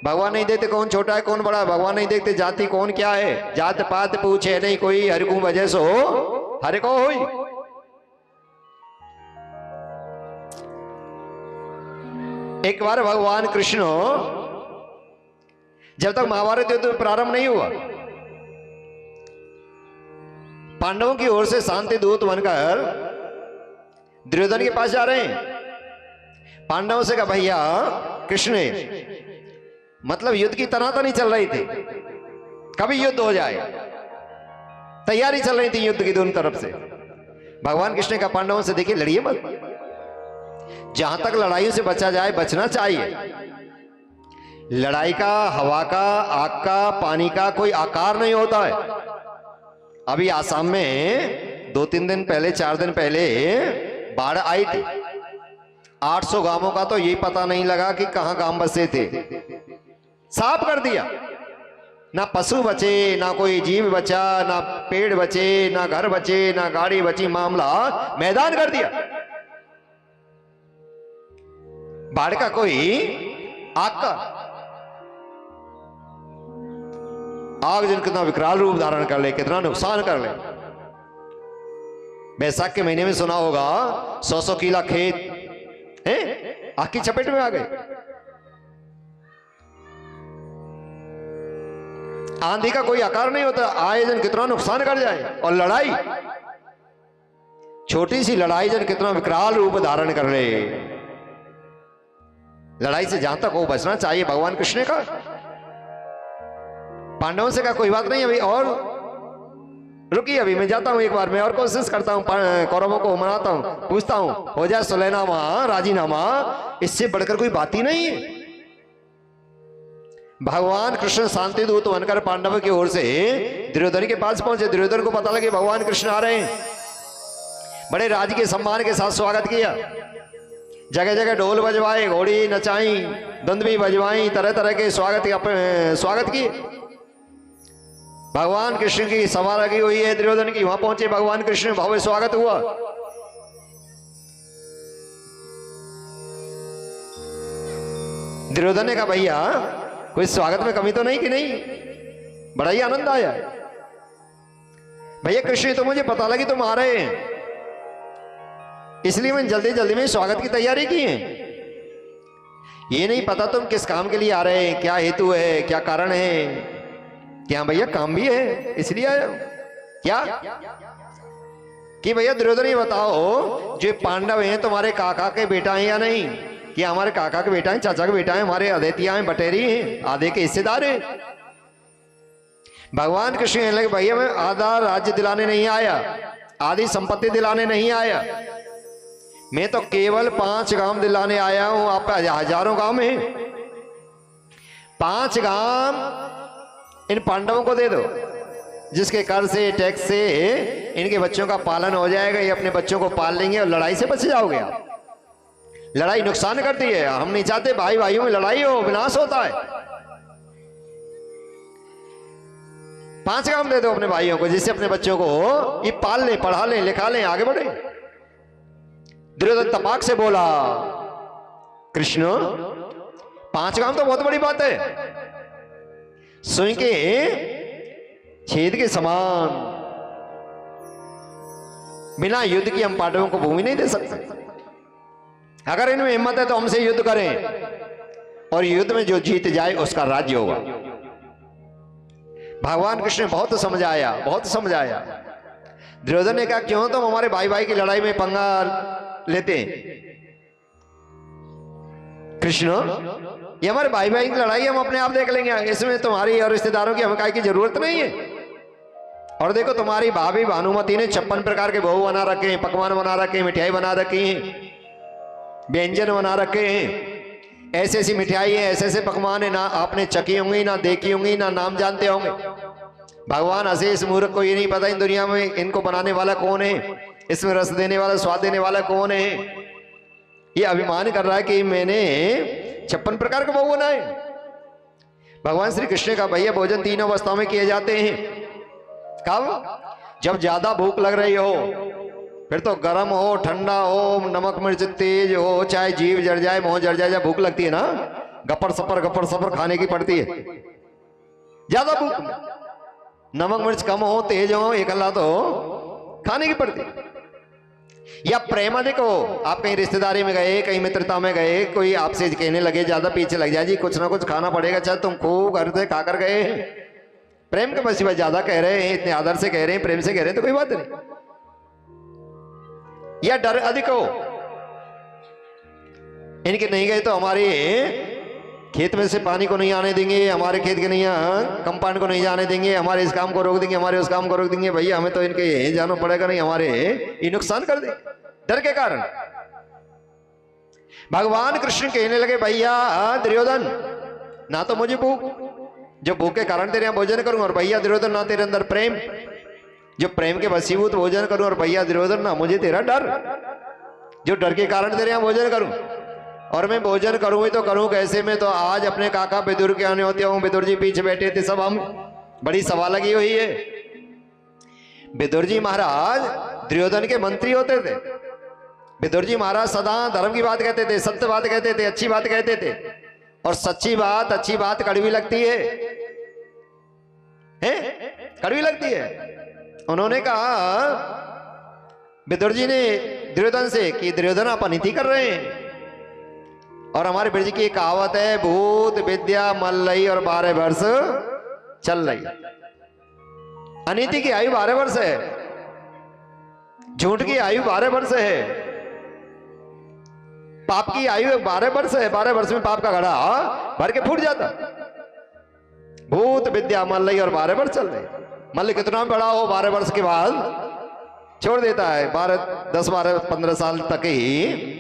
भगवान नहीं देखते कौन छोटा है कौन बड़ा है, भगवान नहीं देखते जाति कौन क्या है, जात पात पूछे नहीं कोई, हर को वजह सो हर को हुई। एक बार भगवान कृष्ण जब तक महाभारत युद्ध प्रारंभ नहीं हुआ, पांडवों की ओर से शांति दूत बनकर दुर्योधन के पास जा रहे हैं। पांडवों से कहा भैया कृष्ण मतलब युद्ध की तनातनी चल रही थी, कभी युद्ध हो जाए, तैयारी चल रही थी युद्ध की दोनों तरफ से। भगवान कृष्ण का पांडवों से देखिए लड़िए मत, जहां तक लड़ाइयों से बचा जाए बचना चाहिए। लड़ाई का, हवा का, आग का, पानी का कोई आकार नहीं होता है। अभी आसाम में 2-3 दिन पहले 4 दिन पहले बाढ़ आई थी। 800 गांवों का तो यही पता नहीं लगा कि कहां गांव बसे थे, साफ कर दिया। ना पशु बचे, ना कोई जीव बचा, ना पेड़ बचे, ना घर बचे, ना गाड़ी बची, मामला मैदान कर दिया। बाढ़ का कोई आग का आग जिन कितना विकराल रूप धारण कर ले, कितना नुकसान कर ले। बैसाख के महीने में सुना होगा 100-100 किला खेत हैं आग की चपेट में आ गए। आंधी का कोई आकार नहीं होता, आए जन कितना नुकसान कर जाए। और लड़ाई, छोटी सी लड़ाई जन कितना विकराल रूप धारण कर ले। लड़ाई से जहां तक हो बचना चाहिए भगवान कृष्ण का। पांडवों से कहा कोई बात नहीं, अभी और रुकिए, अभी मैं जाता हूं, एक बार मैं और कोशिश करता हूं, कौरवों को मनाता हूं, पूछता हूं, हो जाए सुलहनामा, राजीनामा, इससे बढ़कर कोई बात ही नहीं है। भगवान कृष्ण शांति दूत बनकर पांडव की ओर से दुर्योधन के पास पहुंचे। दुर्योधन को पता लगे भगवान कृष्ण आ रहे हैं, बड़े राज के सम्मान के साथ स्वागत किया। जगह जगह ढोल बजवाए, घोड़ी नचाई, दुंदुभी बजवाई, तरह तरह के स्वागत किए। भगवान कृष्ण की सभा लगी हुई है दुर्योधन की, वहां पहुंचे भगवान कृष्ण, भव्य स्वागत हुआ। दुर्योधन ने कहा भैया कोई स्वागत में कमी तो नहीं कि नहीं, बड़ा ही आनंद आया। भैया कृष्ण तो मुझे पता लगी तुम आ रहे हैं, इसलिए मैंने जल्दी जल्दी में स्वागत की तैयारी की है। ये नहीं पता तुम किस काम के लिए आ रहे हैं, क्या हेतु है, क्या कारण है। क्या भैया काम भी है इसलिए आया हूं। क्या कि भैया दुर्योधन ये बताओ जो पांडव हैं तुम्हारे काका के बेटा हैं या नहीं, कि हमारे काका के बेटा हैं, चाचा के बेटा हैं, हमारे अदेतिया हैं, बटेरी हैं, आधे के हिस्सेदार हैं। भगवान कृष्ण कहने लगे भैया मैं आधा राज्य दिलाने नहीं आया, आधी संपत्ति दिलाने नहीं आया, मैं तो केवल 5 गांव दिलाने आया हूं। आप हजारों गांव में 5 गांव इन पांडवों को दे दो, जिसके कर से टैक्स से इनके बच्चों का पालन हो जाएगा, ये अपने बच्चों को पाल लेंगे और लड़ाई से बच जाओगे आप। लड़ाई नुकसान करती है, हम नहीं चाहते भाई भाइयों में लड़ाई हो, विनाश होता है। 5 काम दे दो अपने भाइयों को, जिससे अपने बच्चों को ये पाल लें, पढ़ा लें, लिखा लें, आगे बढ़े। दुर्योधन तपाक से बोला कृष्ण 5 काम तो बहुत बड़ी बात है, सुई के छेद के समान, बिना युद्ध की हम पांडवों को भूमि नहीं दे सकते। अगर इनमें हिम्मत है तो हमसे युद्ध करें और युद्ध में जो जीत जाए उसका राज्य होगा। भगवान कृष्ण ने बहुत समझाया, बहुत समझाया। दुर्योधन ने कहा क्यों तुम हमारे भाई भाई की लड़ाई में पंगा लेते हैं। कृष्ण ये हमारे भाई भाई की लड़ाई हम अपने आप देख लेंगे, इसमें तुम्हारी और रिश्तेदारों की हमें की जरूरत नहीं है। और देखो तुम्हारी भाभी भानुमति ने 56 प्रकार के भोग बना रखे हैं, पकवान बना रखे हैं, मिठाई बना रखी हैं, व्यंजन बना रखे हैं। ऐसी ऐसी मिठाई है, ऐसे ऐसे पकवान है, ना आपने चकी होंगी, ना देखी होंगी, ना नाम जानते होंगे। भगवान अशेष मूर्ख को ये नहीं पता इन दुनिया में इनको बनाने वाला कौन है, इसमें रस देने वाला, स्वाद देने वाला कौन है। ये अभिमान कर रहा है कि मैंने 56 प्रकार के भोग बनाए। भगवान श्री कृष्ण का भैया भोजन 3 अवस्थाओं में किए जाते हैं। कब? जब ज्यादा भूख लग रही हो, फिर तो गर्म हो, ठंडा हो, नमक मिर्च तेज हो, चाहे जीभ जड़ जाए, मुंह जड़ जाए, जब भूख लगती है ना, गपर सपर खाने की पड़ती है। ज्यादा भूख, नमक मिर्च कम हो, तेज हो, एक अल्लाह तो खाने की पड़ती है। या प्रेम अधिक हो, आप कहीं रिश्तेदारी में गए, कहीं मित्रता में गए, कोई आपसे कहने लगे, ज्यादा पीछे लग जाए, जी कुछ ना कुछ खाना पड़ेगा, चाहे तुम खूब घर से खाकर गए, प्रेम के बस ज्यादा कह रहे हैं, इतने आदर से कह रहे हैं, प्रेम से कह रहे हैं, तो कोई बात नहीं। या डर अधिक हो, इनके नहीं गए तो हमारे खेत में से पानी को नहीं आने देंगे, हमारे खेत के नहीं कंपाउंड को नहीं जाने देंगे, हमारे इस काम को रोक देंगे, हमारे उस काम को रोक देंगे, भैया हमें तो इनके यहीं जाना पड़ेगा, नहीं हमारे ये नुकसान कर देंगे, डर के कारण। भगवान कृष्ण कहने लगे भैया दुर्योधन ना तो मुझे भूख, जो भूख के कारण तेरे यहां भोजन करूं, और भैया दुर्योधन ना तेरे अंदर प्रेम, जो प्रेम के वशीभूत भोजन करूं, और भैया दुर्योधन ना मुझे तेरा डर, जो डर के कारण तेरे यहां भोजन करूं। और मैं भोजन करूं ही तो करूं कैसे। में तो आज अपने काका विदुर के आने होते हूं, विदुर जी पीछे बैठे थे, सब हम बड़ी सभा लगी हुई है। विदुर जी महाराज दुर्योधन के मंत्री होते थे। विदुर जी महाराज सदा धर्म की बात कहते थे, सत्य बात कहते थे, अच्छी बात कहते थे, और सच्ची बात, अच्छी बात कड़वी लगती है, कड़वी लगती है। उन्होंने कहा विदुर जी ने दुर्योधन से कि दुर्योधन आप अनिति कर रहे हैं, और हमारे ब्रज की एक कहावत है, भूत विद्या मल रही और 12 वर्ष चल रही। अनीति की आयु 12 वर्ष है, झूठ की आयु 12 वर्ष है, पाप की आयु 12 वर्ष है। 12 वर्ष में पाप का घड़ा भर के फूट जाता। भूत विद्या मल रही और 12 वर्ष चल रही। मल्ल कितना बड़ा हो 12 वर्ष के बाद छोड़ देता है, 10, 12, 15 साल तक ही,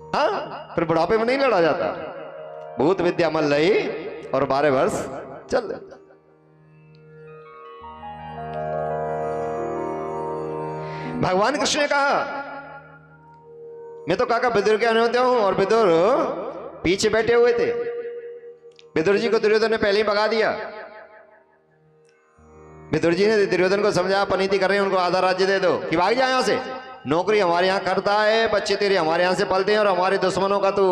हाँ, फिर बुढ़ापे में नहीं लड़ा जाता। भूत विद्या मल रही और 12 वर्ष चल रहे। भगवान कृष्ण ने कहा मैं तो काका विदुर के आने होते हूं, और विदुर पीछे बैठे हुए थे। विदुर जी को दुर्योधन ने पहले ही भगा दिया। विदुर जी ने दुर्योधन को समझा पनीति कर रहे हैं, उनको आधा राज्य दे दो कि भाग जाए यहां से, नौकरी हमारे यहाँ करता है, बच्चे तेरे हमारे यहाँ से पलते हैं, और हमारे दुश्मनों का तो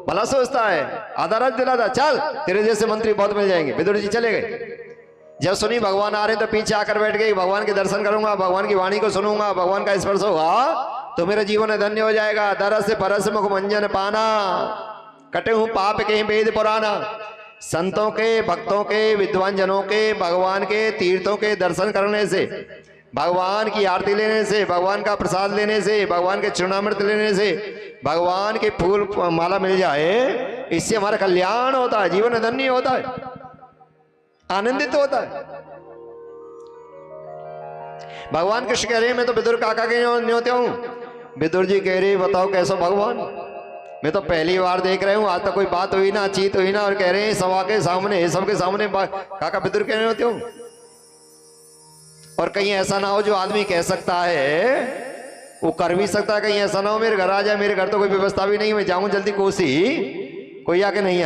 भला सोचता है, आधा राज दिलाता, चल तेरे जैसे मंत्री बहुत मिल जाएंगे। विदुर जी चले गए। जब सुनी भगवान आ रहे तो पीछे आकर बैठ गई, भगवान के दर्शन करूंगा, भगवान की वाणी को सुनूंगा, भगवान का स्पर्श होगा तो मेरा जीवन धन्य हो जाएगा। दरस परस मुख मंजन पाना, कटे हूं पाप के वेद पुराना। संतों के, भक्तों के, विद्वान जनों के, भगवान के तीर्थों के दर्शन करने से, भगवान की आरती लेने से, भगवान का प्रसाद लेने से, भगवान के चरणामृत लेने से, भगवान के फूल माला मिल जाए, इससे हमारा कल्याण होता है, जीवन धन्य होता है, आनंदित होता है। भगवान कृष्ण कह रहे हैं मैं तो विदुर काका के न्योते हूं। विदुर जी कह रहे बताओ कैसा भगवान, मैं तो पहली बार देख रहे हूं, आज तक कोई बात हुई ना, चीत हुई ना, और कह रहे हैं सभा के सामने, सबके सामने काका विदुर कह रहे होते हो। और कहीं ऐसा ना हो जो आदमी कह सकता है वो कर भी सकता है, कहीं ऐसा ना हो मेरे घर आ जाए, मेरे घर तो कोई व्यवस्था भी नहीं, मैं जाऊं जल्दी कोसी, कोई आके नहीं,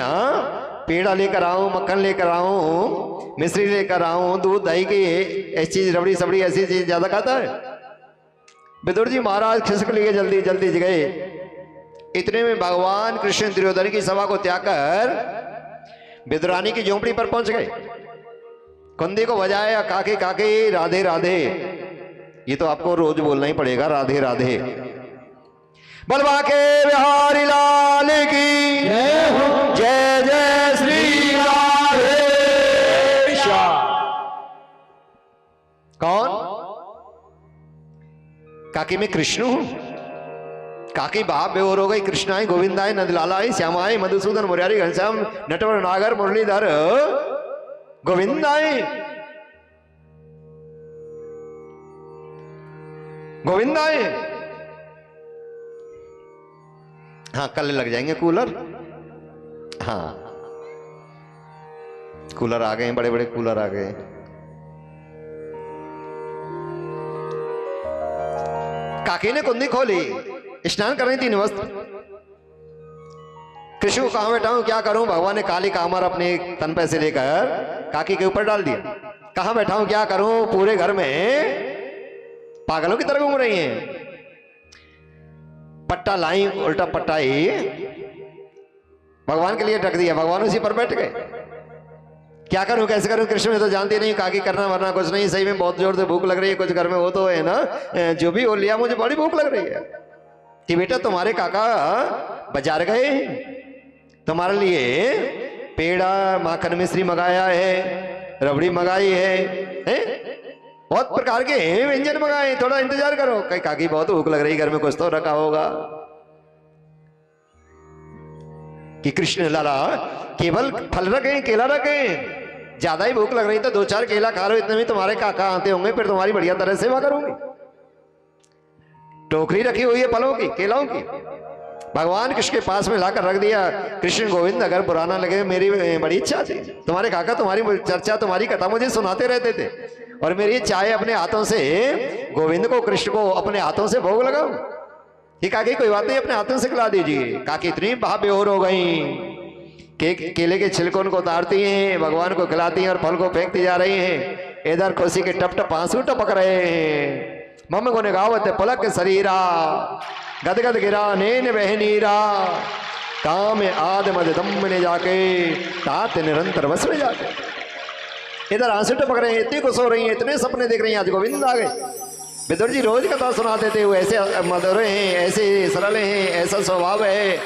पेड़ा लेकर आऊं, मक्खन लेकर आऊं, मिश्री लेकर आऊं, दूध दही की ऐसी चीज, रबड़ी सबड़ी ऐसी चीज ज्यादा खाता है। विदुर जी महाराज खिसक लिए, जल्दी जल्दी गए। इतने में भगवान कृष्ण दुर्योधन की सभा को त्याग कर विदुरानी की झोंपड़ी पर पहुंच गए। कुंदी को बजाया, काके काके राधे राधे। ये तो आपको रोज बोलना ही पड़ेगा, राधे राधे। बलवा के बिहारी लाल की जय हो, जय जय श्री राधे श्याम। कौन? काकी मैं कृष्ण हूं। काकी बाप बेहोर हो गई। कृष्णाय गोविंदाय नंदलालाय श्यामाय मधुसूदन मुरारी घनश्याम नटवर नागर मुरलीधर गोविंदाय गोविंदाय। हाँ कल लग जाएंगे कूलर। हाँ कूलर आ गए, बड़े बड़े कूलर आ गए। काकी ने कुंडी खोली, स्नान कर रही थी निवस्त। कृष्ण को कहां बैठाऊं, क्या करूं? भगवान ने काली कामर अपने तन पे से लेकर काकी के ऊपर डाल दिया। कहां बैठाऊं, क्या करूं? पूरे घर में पागलों की तरह घूम रही हैं। पट्टा लाई, उल्टा पट्टा ही भगवान के लिए रख दिया, भगवान उसी पर बैठ गए। क्या करूं, कैसे करूं? कृष्ण में तो जानती नहीं, काकी करना वरना कुछ नहीं। सही में बहुत जोर से भूख लग रही है, कुछ घर में वो तो है ना, जो भी हो लिया, मुझे बड़ी भूख लग रही है। कि बेटा तुम्हारे काका बाजार गए, तुम्हारे लिए पेड़ा माखन मिश्री मंगाया है, रबड़ी मंगाई है? बहुत प्रकार के व्यंजन मंगाए, थोड़ा इंतजार करो। कहीं काकी बहुत भूख लग रही, घर में कुछ तो रखा होगा। कि कृष्ण लाला केवल फल रखे, केला रखे, ज्यादा ही भूख लग रही तो 2-4 केला खा लो, इतने में तुम्हारे काका आते होंगे, फिर तुम्हारी बढ़िया तरह सेवा करूंगी। टोकरी रखी हुई है फलों की, केलाओं की, भगवान कृष्ण के पास में लाकर रख दिया। कृष्ण गोविंद अगर पुराना लगे, मेरी बड़ी इच्छा थी, तुम्हारे काका तुम्हारी चर्चा, तुम्हारी कथा मुझे सुनाते रहते थे, और मेरी चाहे अपने हाथों से गोविंद को, कृष्ण को अपने हाथों से भोग लगाओ। ये काकी कोई बात नहीं, अपने हाथों से खिला दीजिए। काकी इतनी बेहोर हो गई, केले के छिलकों को उतारती हैं, भगवान को खिलाती हैं और फल को फेंकती जा रही हैं। इधर खुशी के टप टप आंसू टपक रहे हैं। मम गुण गावत पलक शरीरा, गदगद गिरा नैन बहनीरा, काम आद मद दम ने जाके तात निरंतर बस में जाके। इधर आंसू टपक रहे हैं, इतनी खुश हो रही हैं, इतने सपने देख रही हैं, आज गोविंद आ गए। विदुर जी रोज कथा सुनाते थे, वो ऐसे मधुर हैं, ऐसे सरल हैं, ऐसा स्वभाव है,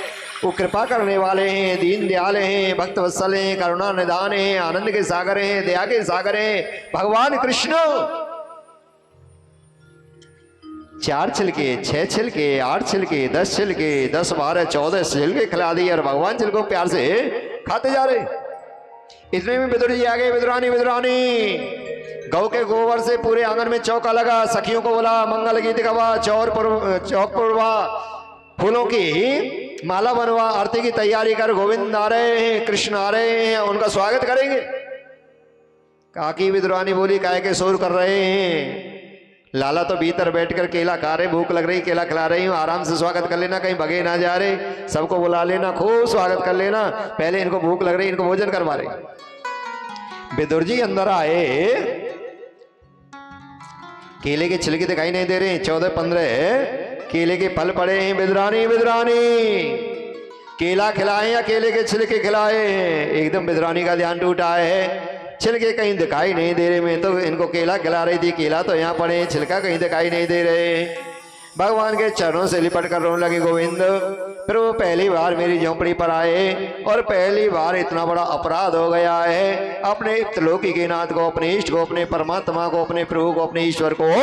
वो कृपा करने वाले हैं, दीन दयाल हैं, भक्त वत्सल हैं, करुणा निधान हैं, आनंद के सागर हैं, दया के सागर हैं भगवान कृष्ण। 4 छिलके, 6 छिलके, 8 छिलके, 10 छिलके, 10, 12, 14 छिलके खिला दिए, और भगवान छिलकों प्यार से खाते जा रहे। इतने में विदुर जी आ गए। विदुरानी विदुरानी गौ के गोबर से पूरे आंगन में चौका लगा, सखियों को बोला मंगल गीत गवा, चौक पुरवा, फूलों की माला बनवा, आरती की तैयारी कर, गोविंद आ रहे हैं, कृष्ण आ रहे हैं, उनका स्वागत करेंगे। काकी विदुरानी बोली काहे के शोर कर रहे हैं? लाला तो भीतर बैठकर केला खा रहे, भूख लग रही, केला खिला रही हूँ, आराम से स्वागत कर लेना, कहीं भगे ना जा रहे, सबको बुला लेना, खूब स्वागत कर लेना, पहले इनको भूख लग रही, इनको भोजन करवा रहे। विदुर जी अंदर आए, केले के छिलके दिखाई नहीं दे रहे, 14-15 केले के फल पड़े हैं। विदुरानी विदुरानी केला खिलाए या केले के छिलके खिलाए हैं। एकदम विद्रानी का ध्यान टूटा है, छिलके कहीं दिखाई नहीं दे रहे। मैं तो इनको केला खिला रही थी, केला तो यहाँ पड़े, छिलका कहीं दिखाई नहीं दे रहे। भगवान के चरणों से लिपट कर रोने लगे गोविंद। फिर वो पहली बार मेरी झोंपड़ी पर आए और पहली बार इतना बड़ा अपराध हो गया है। अपने त्रिलोकी के नाथ को, अपने इष्ट को, अपने परमात्मा को, अपने प्रभु को, अपने ईश्वर को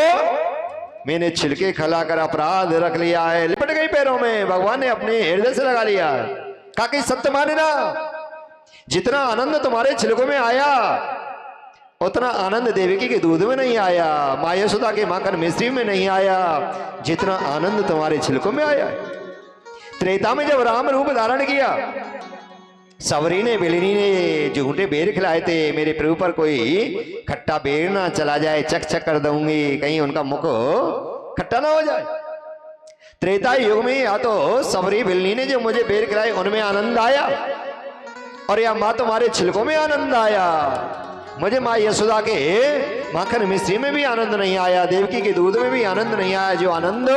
मैंने छिलके खिलाकर अपराध रख लिया है। लिपट गई पैरों में, भगवान ने अपने हृदय से लगा लिया। कहा कि सत्य माने ना, जितना आनंद तुम्हारे छिलकों में आया उतना आनंद देवकी के दूध में नहीं आया, माँ यशोदा के माखन मिश्री में नहीं आया, जितना आनंद तुम्हारे छिलकों में आया। त्रेता में जब राम रूप धारण किया, सवरी ने, बिलिनी ने झूठे बेर खिलाए थे। मेरे प्रभु पर कोई खट्टा बेर ना चला जाए, चक चक कर दूंगी, कहीं उनका मुख खट्टा ना हो जाए। त्रेता युग में या तो सवरी बिलिनी ने जो मुझे बेर खिलाए उनमें आनंद आया, और या माँ तुम्हारे छिलकों में आनंद आया। मुझे माँ यशोदा के माखन मिश्री में भी आनंद नहीं आया, देवकी के दूध में भी आनंद नहीं आया, जो आनंद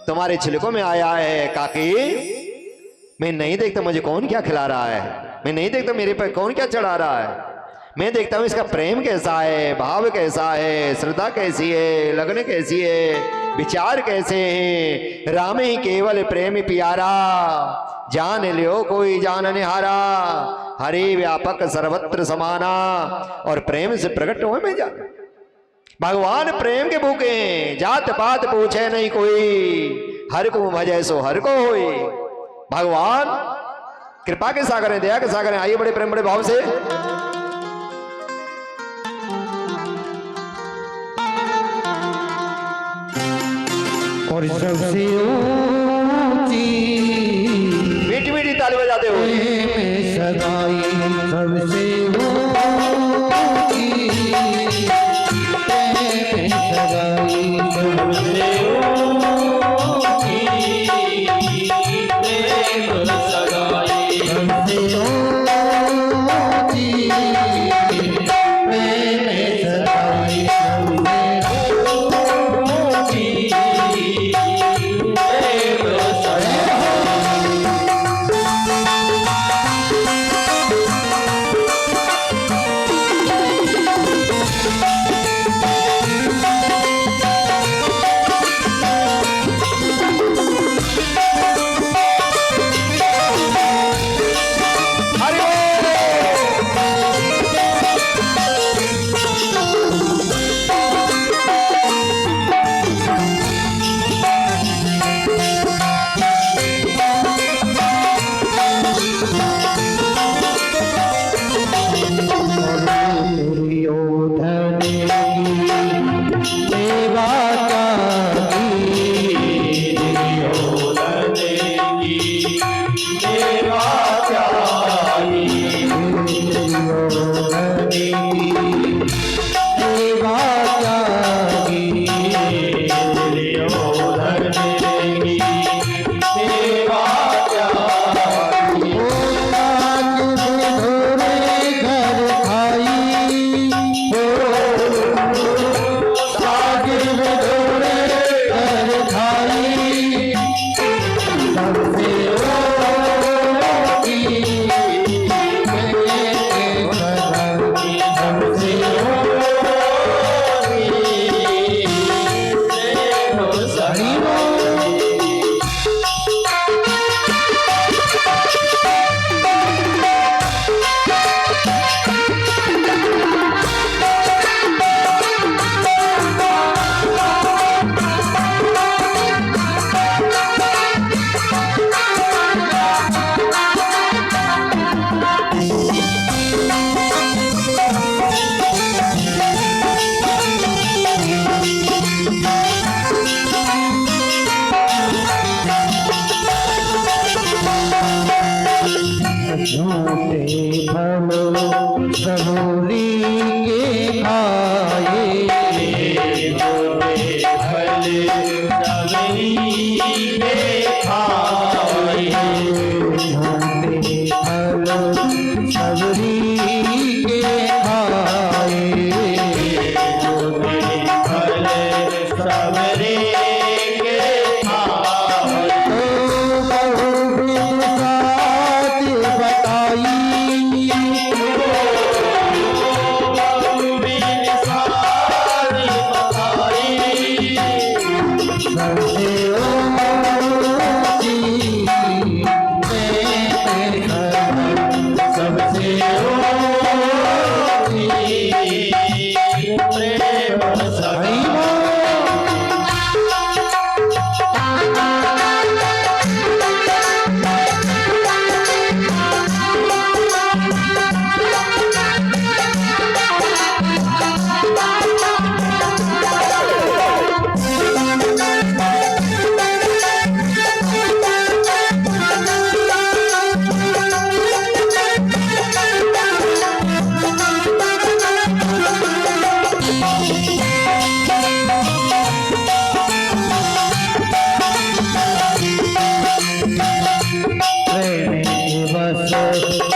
तुम्हारे छिलकों में आया है। काकी मैं नहीं देखता मुझे कौन क्या खिला रहा है, मैं नहीं देखता मेरे पर कौन क्या चढ़ा रहा है, मैं देखता हूं इसका प्रेम कैसा है, भाव कैसा है, श्रद्धा कैसी है, लगन कैसी है, विचार कैसे हैं। राम ही केवल प्रेम प्यारा, जान लियो कोई जान निहारा, हरि व्यापक सर्वत्र समाना, और प्रेम से प्रकट हो में जाना। भगवान प्रेम के भूखे हैं, जात पात पूछे नहीं कोई, हर को भजे सो हर को होई। भगवान कृपा के सागर हैं, दया के सागर हैं। आइए बड़े प्रेम बड़े भाव से और सबसे ऊंची मीठी मीठी ताली बजाते हो। सगाई सबसे ऊंची सगाई सबसे सबरे के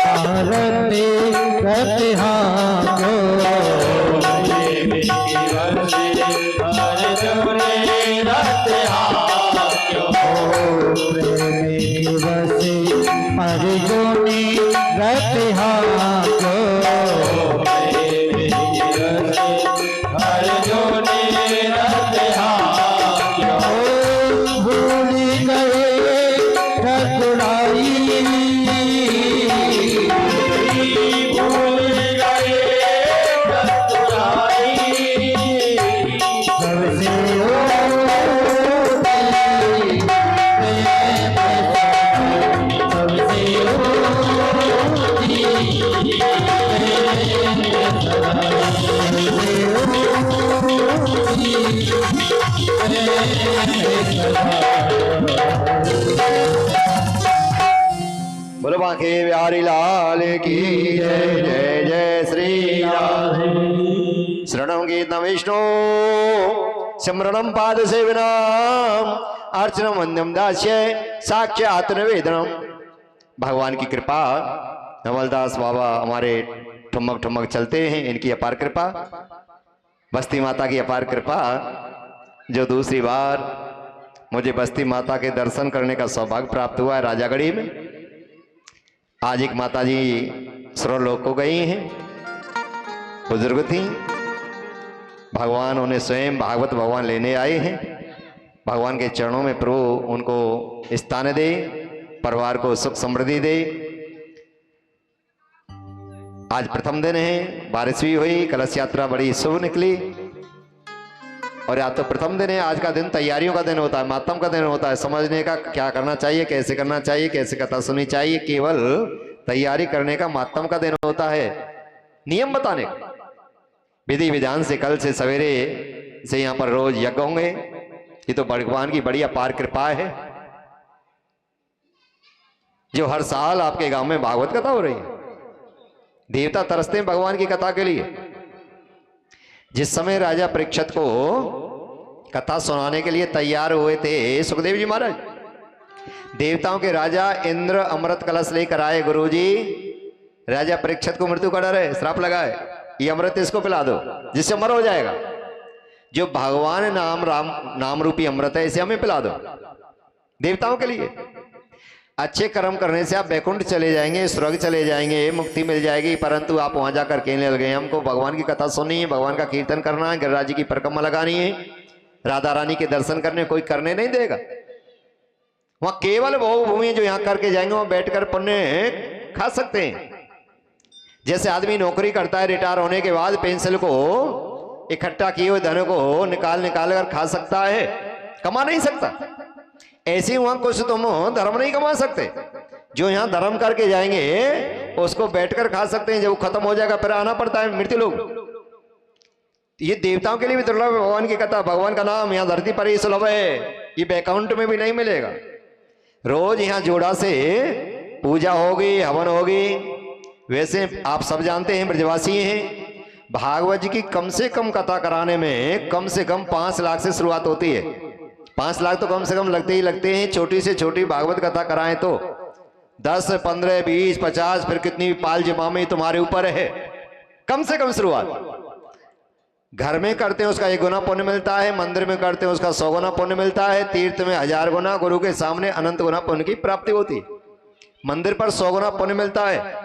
आरती करते हाँ जो प्रेम की वर्षे हर जोड़े रत क्यों प्रेमी की बसे अर्जुनी रहते हाँ जो प्रेम की वर्षे हर जोड़े रत क्यों भूल गए ठकुराई भूल गए ठकुराई सबसे बोलो बांके बिहारी लाल की जय जय जय श्री राम। शरणं गीतं विष्णु स्मरणं पाद सेवनम अर्चनम वंद्यम दास्य साक्षात् निवेदनम। भगवान की कृपा, अमलदास बाबा हमारे ठुमक ठुमक चलते हैं, इनकी अपार कृपा, बस्ती माता की अपार कृपा, जो दूसरी बार मुझे बस्ती माता के दर्शन करने का सौभाग्य प्राप्त हुआ है राजागढ़ी में। आज एक माता जी स्वर्गलोक को गई हैं, बुजुर्ग थी, भगवान उन्हें स्वयं भागवत भगवान लेने आए हैं। भगवान के चरणों में प्रभु उनको स्थान दे, परिवार को सुख समृद्धि दे। आज प्रथम दिन है, बारिश भी हुई, कलश यात्रा बड़ी शुभ निकली। और आज तो प्रथम दिन है, आज का दिन तैयारियों का दिन होता है, मातम का दिन होता है, समझने का क्या करना चाहिए, कैसे करना चाहिए, कैसे कथा सुननी चाहिए, केवल तैयारी करने का मातम का दिन होता है, नियम बताने का। विधि विधान से कल से सवेरे से यहाँ पर रोज यज्ञ होंगे। ये तो भगवान की बड़ी अपार कृपा है, जो हर साल आपके गांव में भागवत कथा हो रही है। देवता तरसते हैं भगवान की कथा के लिए। जिस समय राजा परीक्षित को कथा सुनाने के लिए तैयार हुए थे सुखदेव जी महाराज, देवताओं के राजा इंद्र अमृत कलश लेकर आए। गुरुजी, राजा परीक्षित को मृत्यु का डर है, श्राप लगाए, ये अमृत इसको पिला दो जिससे अमर हो जाएगा। जो भगवान नाम रूपी अमृत है, इसे हमें पिला दो। देवताओं के लिए अच्छे कर्म करने से आप वैकुंठ चले जाएंगे, स्वर्ग चले जाएंगे, मुक्ति मिल जाएगी। परंतु आप वहां जाकर कहने लगे हमको भगवान की कथा सुननी है, भगवान का कीर्तन करना है, गिरिराज जी की परिक्रमा लगानी है, राधा रानी के दर्शन करने, कोई करने नहीं देगा। वहां केवल भोग भूमि जो यहाँ करके जाएंगे, वहां बैठकर पुण्य खा सकते हैं। जैसे आदमी नौकरी करता है, रिटायर होने के बाद पेंशन को, इकट्ठा किए हुए धन को निकाल कर खा सकता है, कमा नहीं सकता। ऐसे ही वहां कुछ तुम धर्म नहीं कमा सकते। जो यहाँ धर्म करके जाएंगे उसको बैठकर खा सकते हैं, जब वो खत्म हो जाएगा फिर आना पड़ता है मृत्यु लोग। ये देवताओं के लिए भी दुर्लभ है भगवान की कथा, भगवान का नाम यहाँ धरती पर ही सुलभ है, ये बैकुंठ में भी नहीं मिलेगा। रोज यहाँ जोड़ा से पूजा होगी, हवन होगी। वैसे आप सब जानते हैं, ब्रजवासी हैं, भागवत जी की कम से कम कथा कराने में कम से कम 5 लाख से शुरुआत होती है। 5 लाख तो कम से कम लगते ही लगते हैं। छोटी से छोटी भागवत कथा कराएं तो 10, 15, 20, 50, फिर कितनी भी पाल जमा में तुम्हारे ऊपर है। कम से कम शुरुआत। घर में करते हैं उसका 1 गुना पुण्य मिलता है, मंदिर में करते हैं उसका 100 गुना पुण्य मिलता है, तीर्थ में 1000 गुना, गुरु के सामने अनंत गुना पुण्य की प्राप्ति होती है। मंदिर पर 100 गुना पुण्य मिलता है।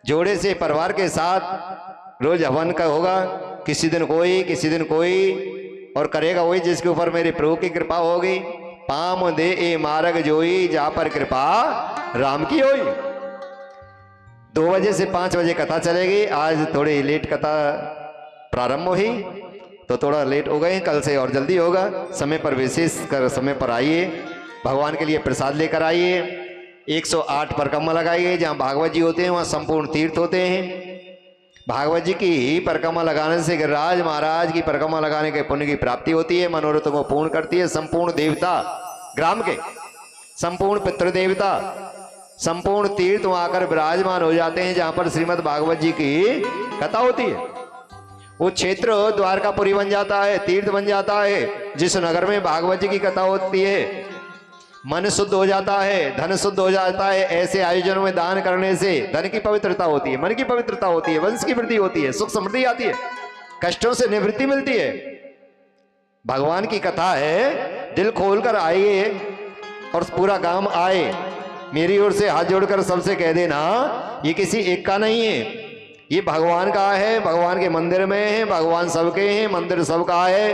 जोड़े से परिवार के साथ रोज हवन का होगा, किसी दिन कोई, किसी दिन कोई, और करेगा वही जिसके ऊपर मेरे प्रभु की कृपा होगी। पाम दे ए मार्ग जोई, जहां पर कृपा राम की होई। 2 बजे से 5 बजे कथा चलेगी। आज थोड़ी लेट कथा प्रारंभ हुई तो थोड़ा लेट हो गए, कल से और जल्दी होगा। समय पर विशेष कर समय पर आइए, भगवान के लिए प्रसाद लेकर आइए। 108 परिक्रमा लगाइए। जहाँ भागवत जी होते हैं वहाँ संपूर्ण तीर्थ होते हैं। भागवत जी की परिक्रमा लगाने से गिरिराज महाराज की परिक्रमा लगाने के पुण्य की प्राप्ति होती है, मनोरथों को पूर्ण करती है। संपूर्ण देवता ग्राम के, संपूर्ण पितृदेवता, संपूर्ण तीर्थ वहां आकर विराजमान हो जाते हैं जहां पर श्रीमद् भागवत जी की कथा होती है। वो क्षेत्र द्वारकापुरी बन जाता है, तीर्थ बन जाता है। जिस नगर में भागवत जी की कथा होती है मन शुद्ध हो जाता है, धन शुद्ध हो जाता है। ऐसे आयोजनों में दान करने से धन की पवित्रता होती है, मन की पवित्रता होती है, वंश की वृद्धि होती है, सुख समृद्धि आती है, कष्टों से निवृत्ति मिलती है। भगवान की कथा है, दिल खोलकर आइए और पूरा गांव आए। मेरी ओर से हाथ जोड़कर सबसे कह देना, ये किसी एक का नहीं है, ये भगवान का है। भगवान के मंदिर में है, भगवान सबके हैं, मंदिर सबका है,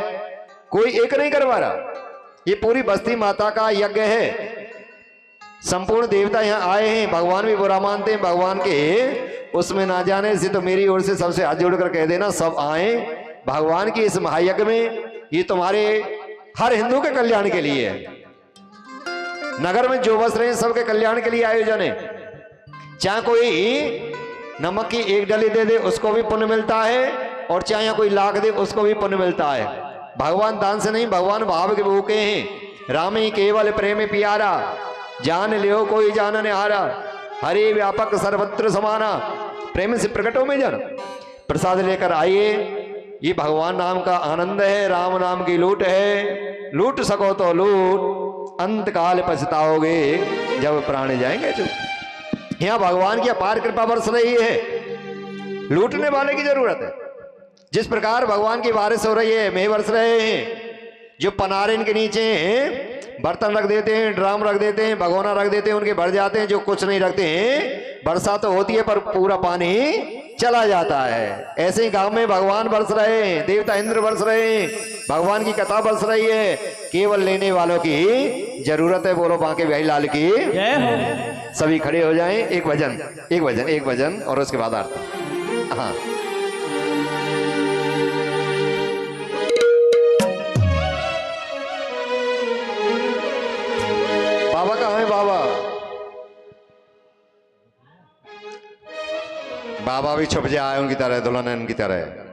कोई एक नहीं करवा रहा। ये पूरी बस्ती माता का यज्ञ है। संपूर्ण देवता यहाँ आए हैं, भगवान भी बुरा मानते हैं भगवान के उसमें ना जाने से। तो मेरी ओर से सबसे हाथ जोड़कर कह देना, सब आए भगवान की इस महायज्ञ में। ये तुम्हारे हर हिंदू के कल्याण के लिए है। नगर में जो बस रहे हैं सबके कल्याण के लिए आयोजन है। चाहे कोई नमक की एक डली दे दे उसको भी पुण्य मिलता है, और चाहे कोई लाख दे उसको भी पुण्य मिलता है। भगवान दान से नहीं, भगवान भाव के भूखे हैं। राम ही केवल प्रेम प्यारा, जान लियो कोई जान निहारा। हरे व्यापक सर्वत्र समाना, प्रेम से प्रकटो में जन। प्रसाद लेकर आइए, ये भगवान नाम का आनंद है, राम नाम की लूट है। लूट सको तो लूट, अंत काल पछताओगे जब प्राण जाएंगे चुप। यहाँ भगवान की अपार कृपा बरस रही है, लूटने वाले की जरूरत है। जिस प्रकार भगवान की बारिश हो रही है, मेह बरस रहे हैं। जो पनारे इनके नीचे हैं, बर्तन रख देते हैं, ड्राम रख देते हैं, भगोना रख देते हैं, उनके भर जाते हैं। जो कुछ नहीं रखते हैं, वर्षा तो होती है पर पूरा पानी चला जाता है। ऐसे ही गांव में भगवान बरस रहे हैं, देवता इंद्र बरस रहे हैं, भगवान की कथा बरस रही है। केवल लेने वालों की जरूरत है। बोलो बांके बिहारी लाल की जय हो। सभी खड़े हो जाएं। एक भजन, एक भजन, एक भजन और उसके बाद आरती। हाँ, बाबा कहाँ है बाबा? बाबा भी छुप जाए उनकी तरह, दुल्हन की तरह।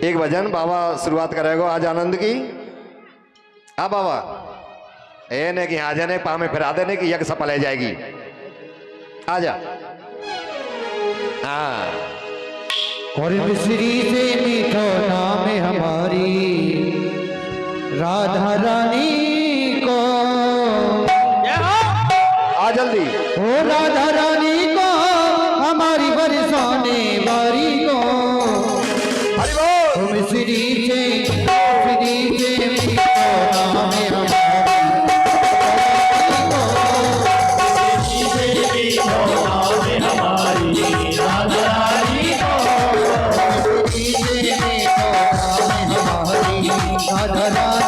एक भजन बाबा शुरुआत करेगा आज आनंद की। हाँ बाबा, ये ने कि आ जाने पा में फिरा देने की यज्ञ सफल है जाएगी। आजा। हाँ, और मिश्री से मीठो नाम हमारी राधा रानी को। आ जल्दी। ओ राधा रानी को हमारी बरसाने वारी को। हरि बोल। ओ मिश्री से मीठो नाम हमारी राधा रानी राधा रानी